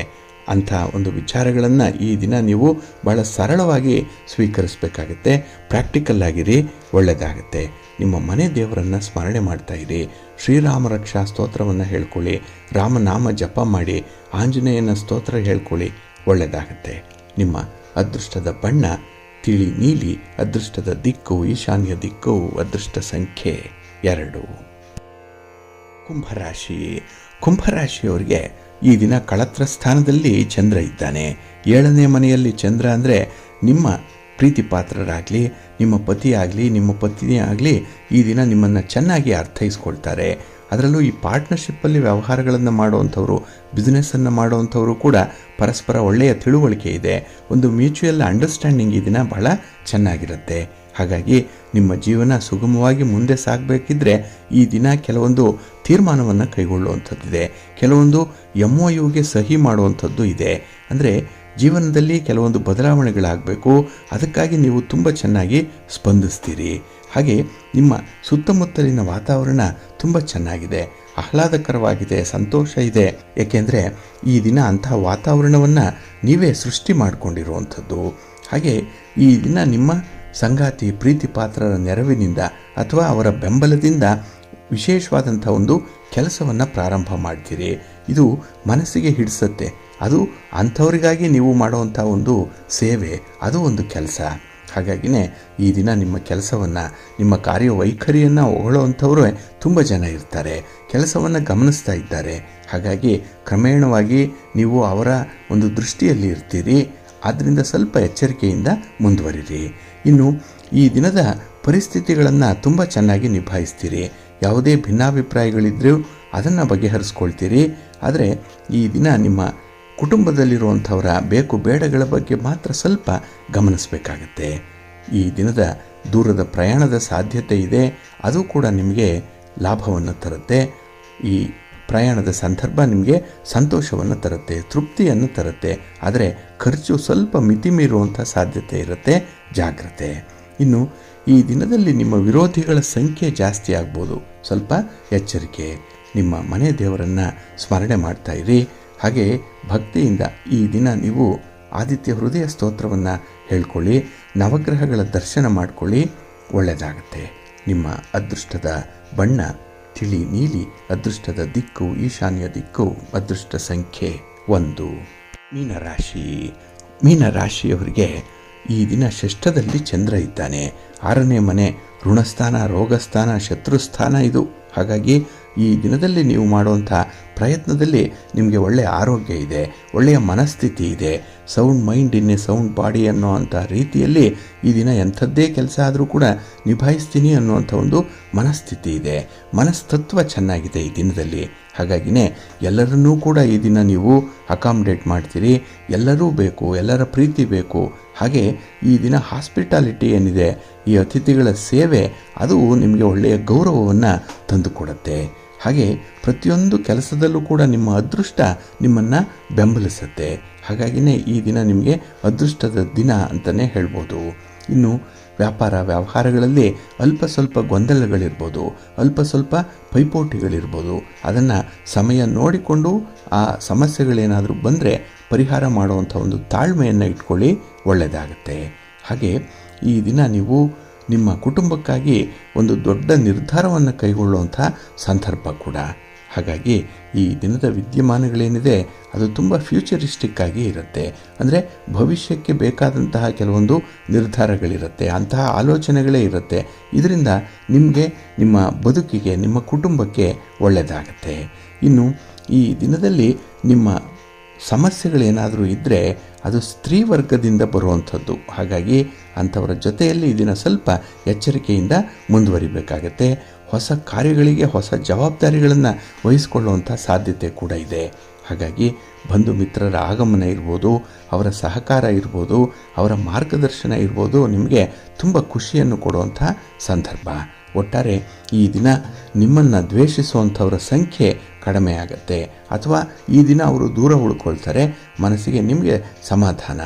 ಅಂಥ ಒಂದು ವಿಚಾರಗಳನ್ನು ಈ ದಿನ ನೀವು ಭಾಳ ಸರಳವಾಗಿ ಸ್ವೀಕರಿಸಬೇಕಾಗತ್ತೆ. ಪ್ರಾಕ್ಟಿಕಲ್ ಆಗಿರಿ, ಒಳ್ಳೆಯದಾಗತ್ತೆ. ನಿಮ್ಮ ಮನೆ ದೇವರನ್ನು ಸ್ಮರಣೆ ಮಾಡ್ತಾ ಇರಿ. ಶ್ರೀರಾಮ ರಕ್ಷಾ ಸ್ತೋತ್ರವನ್ನು ಹೇಳ್ಕೊಳ್ಳಿ, ರಾಮನಾಮ ಜಪ ಮಾಡಿ, ಆಂಜನೇಯನ ಸ್ತೋತ್ರ ಹೇಳ್ಕೊಳ್ಳಿ, ಒಳ್ಳೆಯದಾಗತ್ತೆ. ನಿಮ್ಮ ಅದೃಷ್ಟದ ಬಣ್ಣ ತಿಳಿ ನೀಲಿ, ಅದೃಷ್ಟದ ದಿಕ್ಕು ಈಶಾನ್ಯ ದಿಕ್ಕು, ಅದೃಷ್ಟ ಸಂಖ್ಯೆ 2. ಕುಂಭರಾಶಿ. ಕುಂಭರಾಶಿಯವರಿಗೆ ಈ ದಿನ ಕಳತ್ರ ಸ್ಥಾನದಲ್ಲಿ ಚಂದ್ರ ಇದ್ದಾನೆ. 7ನೇ ಮನೆಯಲ್ಲಿ ಚಂದ್ರ ಅಂದರೆ ನಿಮ್ಮ ಪ್ರೀತಿ ಪಾತ್ರರಾಗಲಿ, ನಿಮ್ಮ ಪತಿ ಆಗಲಿ, ನಿಮ್ಮ ಪತ್ನಿ ಆಗಲಿ ಈ ದಿನ ನಿಮ್ಮನ್ನು ಚೆನ್ನಾಗಿ ಅರ್ಥೈಸ್ಕೊಳ್ತಾರೆ. ಅದರಲ್ಲೂ ಈ ಪಾರ್ಟ್ನರ್ಶಿಪ್ಪಲ್ಲಿ ವ್ಯವಹಾರಗಳನ್ನು ಮಾಡುವಂಥವ್ರು, ಬಿಸ್ನೆಸ್ಸನ್ನು ಮಾಡುವಂಥವರು ಕೂಡ ಪರಸ್ಪರ ಒಳ್ಳೆಯ ತಿಳುವಳಿಕೆ ಇದೆ. ಒಂದು ಮ್ಯೂಚುವಲ್ ಅಂಡರ್ಸ್ಟ್ಯಾಂಡಿಂಗ್ ಈ ದಿನ ಬಹಳ ಚೆನ್ನಾಗಿರುತ್ತೆ. ಹಾಗಾಗಿ ನಿಮ್ಮ ಜೀವನ ಸುಗಮವಾಗಿ ಮುಂದೆ ಸಾಗಬೇಕಿದ್ರೆ ಈ ದಿನ ಕೆಲವೊಂದು ತೀರ್ಮಾನವನ್ನು ಕೈಗೊಳ್ಳುವಂಥದ್ದಿದೆ. ಕೆಲವೊಂದು MOUಗೆ ಸಹಿ ಮಾಡುವಂಥದ್ದು ಇದೆ. ಅಂದರೆ ಜೀವನದಲ್ಲಿ ಕೆಲವೊಂದು ಬದಲಾವಣೆಗಳಾಗಬೇಕು. ಅದಕ್ಕಾಗಿ ನೀವು ತುಂಬ ಚೆನ್ನಾಗಿ ಸ್ಪಂದಿಸ್ತೀರಿ. ಹಾಗೆ ನಿಮ್ಮ ಸುತ್ತಮುತ್ತಲಿನ ವಾತಾವರಣ ತುಂಬ ಚೆನ್ನಾಗಿದೆ, ಆಹ್ಲಾದಕರವಾಗಿದೆ, ಸಂತೋಷ ಇದೆ. ಏಕೆಂದರೆ ಈ ದಿನ ಅಂತಹ ವಾತಾವರಣವನ್ನು ನೀವೇ ಸೃಷ್ಟಿ ಮಾಡಿಕೊಂಡಿರುವಂಥದ್ದು. ಹಾಗೆ ಈ ದಿನ ನಿಮ್ಮ ಸಂಗಾತಿ ಪ್ರೀತಿ ಪಾತ್ರರ ನೆರವಿನಿಂದ ಅಥವಾ ಅವರ ಬೆಂಬಲದಿಂದ ವಿಶೇಷವಾದಂಥ ಒಂದು ಕೆಲಸವನ್ನು ಪ್ರಾರಂಭ ಮಾಡ್ತೀರಿ. ಇದು ಮನಸ್ಸಿಗೆ ಹಿಡಿಸುತ್ತೆ. ಅದು ಅಂಥವರಿಗಾಗಿ ನೀವು ಮಾಡುವಂಥ ಒಂದು ಸೇವೆ, ಅದು ಒಂದು ಕೆಲಸ. ಹಾಗಾಗಿನೇ ಈ ದಿನ ನಿಮ್ಮ ಕೆಲಸವನ್ನು, ನಿಮ್ಮ ಕಾರ್ಯವೈಖರಿಯನ್ನು ಹೊಗಳುವಂಥವರು ತುಂಬ ಜನ ಇರ್ತಾರೆ, ಕೆಲಸವನ್ನು ಗಮನಿಸ್ತಾ ಇದ್ದಾರೆ. ಹಾಗಾಗಿ ಕ್ರಮೇಣವಾಗಿ ನೀವು ಅವರ ಒಂದು ದೃಷ್ಟಿಯಲ್ಲಿ ಇರ್ತೀರಿ. ಆದ್ದರಿಂದ ಸ್ವಲ್ಪ ಎಚ್ಚರಿಕೆಯಿಂದ ಮುಂದುವರಿರಿ. ಇನ್ನು ಈ ದಿನದ ಪರಿಸ್ಥಿತಿಗಳನ್ನು ತುಂಬ ಚೆನ್ನಾಗಿ ನಿಭಾಯಿಸ್ತೀರಿ. ಯಾವುದೇ ಭಿನ್ನಾಭಿಪ್ರಾಯಗಳಿದ್ದರೂ ಅದನ್ನು ಬಗೆಹರಿಸ್ಕೊಳ್ತೀರಿ. ಆದರೆ ಈ ದಿನ ನಿಮ್ಮ ಕುಟುಂಬದಲ್ಲಿರುವಂಥವರ ಬೇಕು ಬೇಡಗಳ ಬಗ್ಗೆ ಮಾತ್ರ ಸ್ವಲ್ಪ ಗಮನಿಸಬೇಕಾಗತ್ತೆ. ಈ ದಿನದ ದೂರದ ಪ್ರಯಾಣದ ಸಾಧ್ಯತೆ ಇದೆ. ಅದು ಕೂಡ ನಿಮಗೆ ಲಾಭವನ್ನು ತರುತ್ತೆ. ಈ ಪ್ರಯಾಣದ ಸಂದರ್ಭ ನಿಮಗೆ ಸಂತೋಷವನ್ನು ತರುತ್ತೆ, ತೃಪ್ತಿಯನ್ನು ತರುತ್ತೆ. ಆದರೆ ಖರ್ಚು ಸ್ವಲ್ಪ ಮಿತಿ ಮೀರುವಂಥ ಸಾಧ್ಯತೆ ಇರುತ್ತೆ, ಜಾಗ್ರತೆ. ಇನ್ನು ಈ ದಿನದಲ್ಲಿ ನಿಮ್ಮ ವಿರೋಧಿಗಳ ಸಂಖ್ಯೆ ಜಾಸ್ತಿ ಆಗ್ಬೋದು, ಸ್ವಲ್ಪ ಎಚ್ಚರಿಕೆ. ನಿಮ್ಮ ಮನೆ ದೇವರನ್ನು ಸ್ಮರಣೆ ಮಾಡ್ತಾ ಇರಿ. ಹಾಗೆ ಭಕ್ತಿಯಿಂದ ಈ ದಿನ ನೀವು ಆದಿತ್ಯ ಹೃದಯ ಸ್ತೋತ್ರವನ್ನು ಹೇಳ್ಕೊಳ್ಳಿ, ನವಗ್ರಹಗಳ ದರ್ಶನ ಮಾಡಿಕೊಳ್ಳಿ, ಒಳ್ಳೆಯದಾಗತ್ತೆ. ನಿಮ್ಮ ಅದೃಷ್ಟದ ಬಣ್ಣ ತಿಳಿ ನೀಲಿ, ಅದೃಷ್ಟದ ದಿಕ್ಕು ಈಶಾನ್ಯ ದಿಕ್ಕು, ಅದೃಷ್ಟ ಸಂಖ್ಯೆ 1. ಮೀನರಾಶಿ. ಮೀನರಾಶಿಯವರಿಗೆ ಈ ದಿನ ಷಷ್ಠದಲ್ಲಿ ಚಂದ್ರ ಇದ್ದಾನೆ. 6ನೇ ಮನೆ ಋಣಸ್ಥಾನ, ರೋಗಸ್ಥಾನ, ಶತ್ರುಸ್ಥಾನ ಇದು. ಹಾಗಾಗಿ ಈ ದಿನದಲ್ಲಿ ನೀವು ಮಾಡುವಂಥ ಪ್ರಯತ್ನದಲ್ಲಿ ನಿಮಗೆ ಒಳ್ಳೆಯ ಆರೋಗ್ಯ ಇದೆ, ಒಳ್ಳೆಯ ಮನಸ್ಥಿತಿ ಇದೆ. Sound mind in a sound body ಅನ್ನೋವಂಥ ರೀತಿಯಲ್ಲಿ ಈ ದಿನ ಎಂಥದ್ದೇ ಕೆಲಸ ಆದರೂ ಕೂಡ ನಿಭಾಯಿಸ್ತೀನಿ ಅನ್ನುವಂಥ ಒಂದು ಮನಸ್ಥಿತಿ ಇದೆ. ಮನಸ್ತತ್ವ ಚೆನ್ನಾಗಿದೆ ಈ ದಿನದಲ್ಲಿ. ಹಾಗಾಗಿನೇ ಎಲ್ಲರನ್ನೂ ಕೂಡ ಈ ದಿನ ನೀವು ಅಕಾಮಡೇಟ್ ಮಾಡ್ತೀರಿ. ಎಲ್ಲರೂ ಬೇಕು, ಎಲ್ಲರ ಪ್ರೀತಿ ಬೇಕು. ಹಾಗೆ ಈ ದಿನ ಹಾಸ್ಪಿಟಾಲಿಟಿ ಏನಿದೆ, ಈ ಅತಿಥಿಗಳ ಸೇವೆ, ಅದು ನಿಮಗೆ ಒಳ್ಳೆಯ ಗೌರವವನ್ನು ತಂದುಕೊಡುತ್ತೆ. ಹಾಗೆ ಪ್ರತಿಯೊಂದು ಕೆಲಸದಲ್ಲೂ ಕೂಡ ನಿಮ್ಮ ಅದೃಷ್ಟ ನಿಮ್ಮನ್ನು ಬೆಂಬಲಿಸುತ್ತೆ. ಹಾಗಾಗಿನೇ ಈ ದಿನ ನಿಮಗೆ ಅದೃಷ್ಟದ ದಿನ ಅಂತಲೇ ಹೇಳ್ಬೋದು. ಇನ್ನು ವ್ಯವಹಾರಗಳಲ್ಲಿ ಅಲ್ಪ ಸ್ವಲ್ಪ ಗೊಂದಲಗಳಿರ್ಬೋದು, ಅಲ್ಪ ಸ್ವಲ್ಪ ಪೈಪೋಟಿಗಳಿರ್ಬೋದು. ಅದನ್ನು ಸಮಯ ನೋಡಿಕೊಂಡು ಆ ಸಮಸ್ಯೆಗಳೇನಾದರೂ ಬಂದರೆ ಪರಿಹಾರ ಮಾಡುವಂಥ ಒಂದು ತಾಳ್ಮೆಯನ್ನು ಇಟ್ಕೊಳ್ಳಿ, ಒಳ್ಳೆಯದಾಗುತ್ತೆ. ಹಾಗೆ ಈ ದಿನ ನೀವು ನಿಮ್ಮ ಕುಟುಂಬಕ್ಕಾಗಿ ಒಂದು ದೊಡ್ಡ ನಿರ್ಧಾರವನ್ನು ಕೈಗೊಳ್ಳುವಂಥ ಸಂದರ್ಭ ಕೂಡ. ಹಾಗಾಗಿ ಈ ದಿನದ ವಿದ್ಯಮಾನಗಳೇನಿದೆ ಅದು ತುಂಬ ಫ್ಯೂಚರಿಸ್ಟಿಕ್ ಆಗಿ ಇರುತ್ತೆ. ಅಂದರೆ ಭವಿಷ್ಯಕ್ಕೆ ಬೇಕಾದಂತಹ ಕೆಲವೊಂದು ನಿರ್ಧಾರಗಳಿರುತ್ತೆ, ಅಂತಹ ಆಲೋಚನೆಗಳೇ ಇರುತ್ತೆ. ಇದರಿಂದ ನಿಮಗೆ, ನಿಮ್ಮ ಬದುಕಿಗೆ, ನಿಮ್ಮ ಕುಟುಂಬಕ್ಕೆ ಒಳ್ಳೆಯದಾಗತ್ತೆ. ಇನ್ನು ಈ ದಿನದಲ್ಲಿ ನಿಮ್ಮ ಸಮಸ್ಯೆಗಳೇನಾದರೂ ಇದ್ದರೆ ಅದು ಸ್ತ್ರೀ ವರ್ಗದಿಂದ ಬರುವಂಥದ್ದು. ಹಾಗಾಗಿ ಅಂಥವರ ಜೊತೆಯಲ್ಲಿ ಈ ದಿನ ಸ್ವಲ್ಪ ಎಚ್ಚರಿಕೆಯಿಂದ ಮುಂದುವರಿಬೇಕಾಗತ್ತೆ. ಹೊಸ ಕಾರ್ಯಗಳಿಗೆ ಹೊಸ ಜವಾಬ್ದಾರಿಗಳನ್ನು ವಹಿಸಿಕೊಳ್ಳುವಂಥ ಸಾಧ್ಯತೆ ಕೂಡ ಇದೆ. ಹಾಗಾಗಿ ಬಂಧು ಮಿತ್ರರ ಆಗಮನ ಇರ್ಬೋದು, ಅವರ ಸಹಕಾರ ಇರ್ಬೋದು, ಅವರ ಮಾರ್ಗದರ್ಶನ ಇರ್ಬೋದು, ನಿಮಗೆ ತುಂಬ ಖುಷಿಯನ್ನು ಕೊಡುವಂಥ ಸಂದರ್ಭ. ಒಟ್ಟಾರೆ ಈ ದಿನ ನಿಮ್ಮನ್ನು ದ್ವೇಷಿಸುವಂಥವರ ಸಂಖ್ಯೆ ಕಡಿಮೆ ಆಗುತ್ತೆ, ಅಥವಾ ಈ ದಿನ ಅವರು ದೂರ ಉಳ್ಕೊಳ್ತಾರೆ. ಮನಸ್ಸಿಗೆ ನಿಮಗೆ ಸಮಾಧಾನ,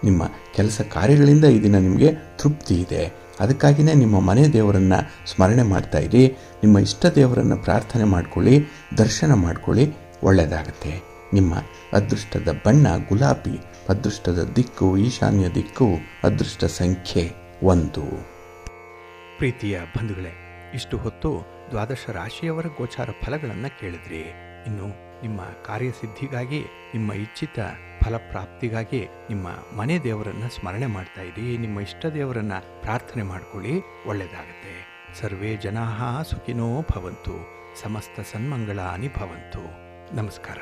ನಿಮ್ಮ ಕೆಲಸ ಕಾರ್ಯಗಳಿಂದ ಈ ದಿನ ನಿಮಗೆ ತೃಪ್ತಿ ಇದೆ. ಅದಕ್ಕಾಗಿಯೇ ನಿಮ್ಮ ಮನೆ ದೇವರನ್ನು ಸ್ಮರಣೆ ಮಾಡ್ತಾ ಇರಿ. ನಿಮ್ಮ ಇಷ್ಟ ದೇವರನ್ನು ಪ್ರಾರ್ಥನೆ ಮಾಡ್ಕೊಳ್ಳಿ, ದರ್ಶನ ಮಾಡ್ಕೊಳ್ಳಿ, ಒಳ್ಳೆಯದಾಗತ್ತೆ. ನಿಮ್ಮ ಅದೃಷ್ಟದ ಬಣ್ಣ ಗುಲಾಬಿ, ಅದೃಷ್ಟದ ದಿಕ್ಕು ಈಶಾನ್ಯ ದಿಕ್ಕು, ಅದೃಷ್ಟ ಸಂಖ್ಯೆ 1. ಪ್ರೀತಿಯ ಬಂಧುಗಳೇ, ಇಷ್ಟು ಹೊತ್ತು ದ್ವಾದಶ ರಾಶಿಯವರ ಗೋಚಾರ ಫಲಗಳನ್ನು ಕೇಳಿದ್ರಿ. ಇನ್ನು ನಿಮ್ಮ ಕಾರ್ಯಸಿದ್ಧಿಗಾಗಿ, ನಿಮ್ಮ ಇಚ್ಛಿತ ಫಲಪ್ರಾಪ್ತಿಗಾಗಿ ನಿಮ್ಮ ಮನೆ ದೇವರನ್ನು ಸ್ಮರಣೆ ಮಾಡ್ತಾ ಇರಿ. ನಿಮ್ಮ ಇಷ್ಟ ದೇವರನ್ನು ಪ್ರಾರ್ಥನೆ ಮಾಡ್ಕೊಳ್ಳಿ, ಒಳ್ಳೆಯದಾಗತ್ತೆ. ಸರ್ವೇ ಜನಾಃ ಸುಖಿನೋ ಭವಂತು, ಸಮಸ್ತ ಸನ್ಮಂಗಳಾನಿ ಭವಂತು. ನಮಸ್ಕಾರ.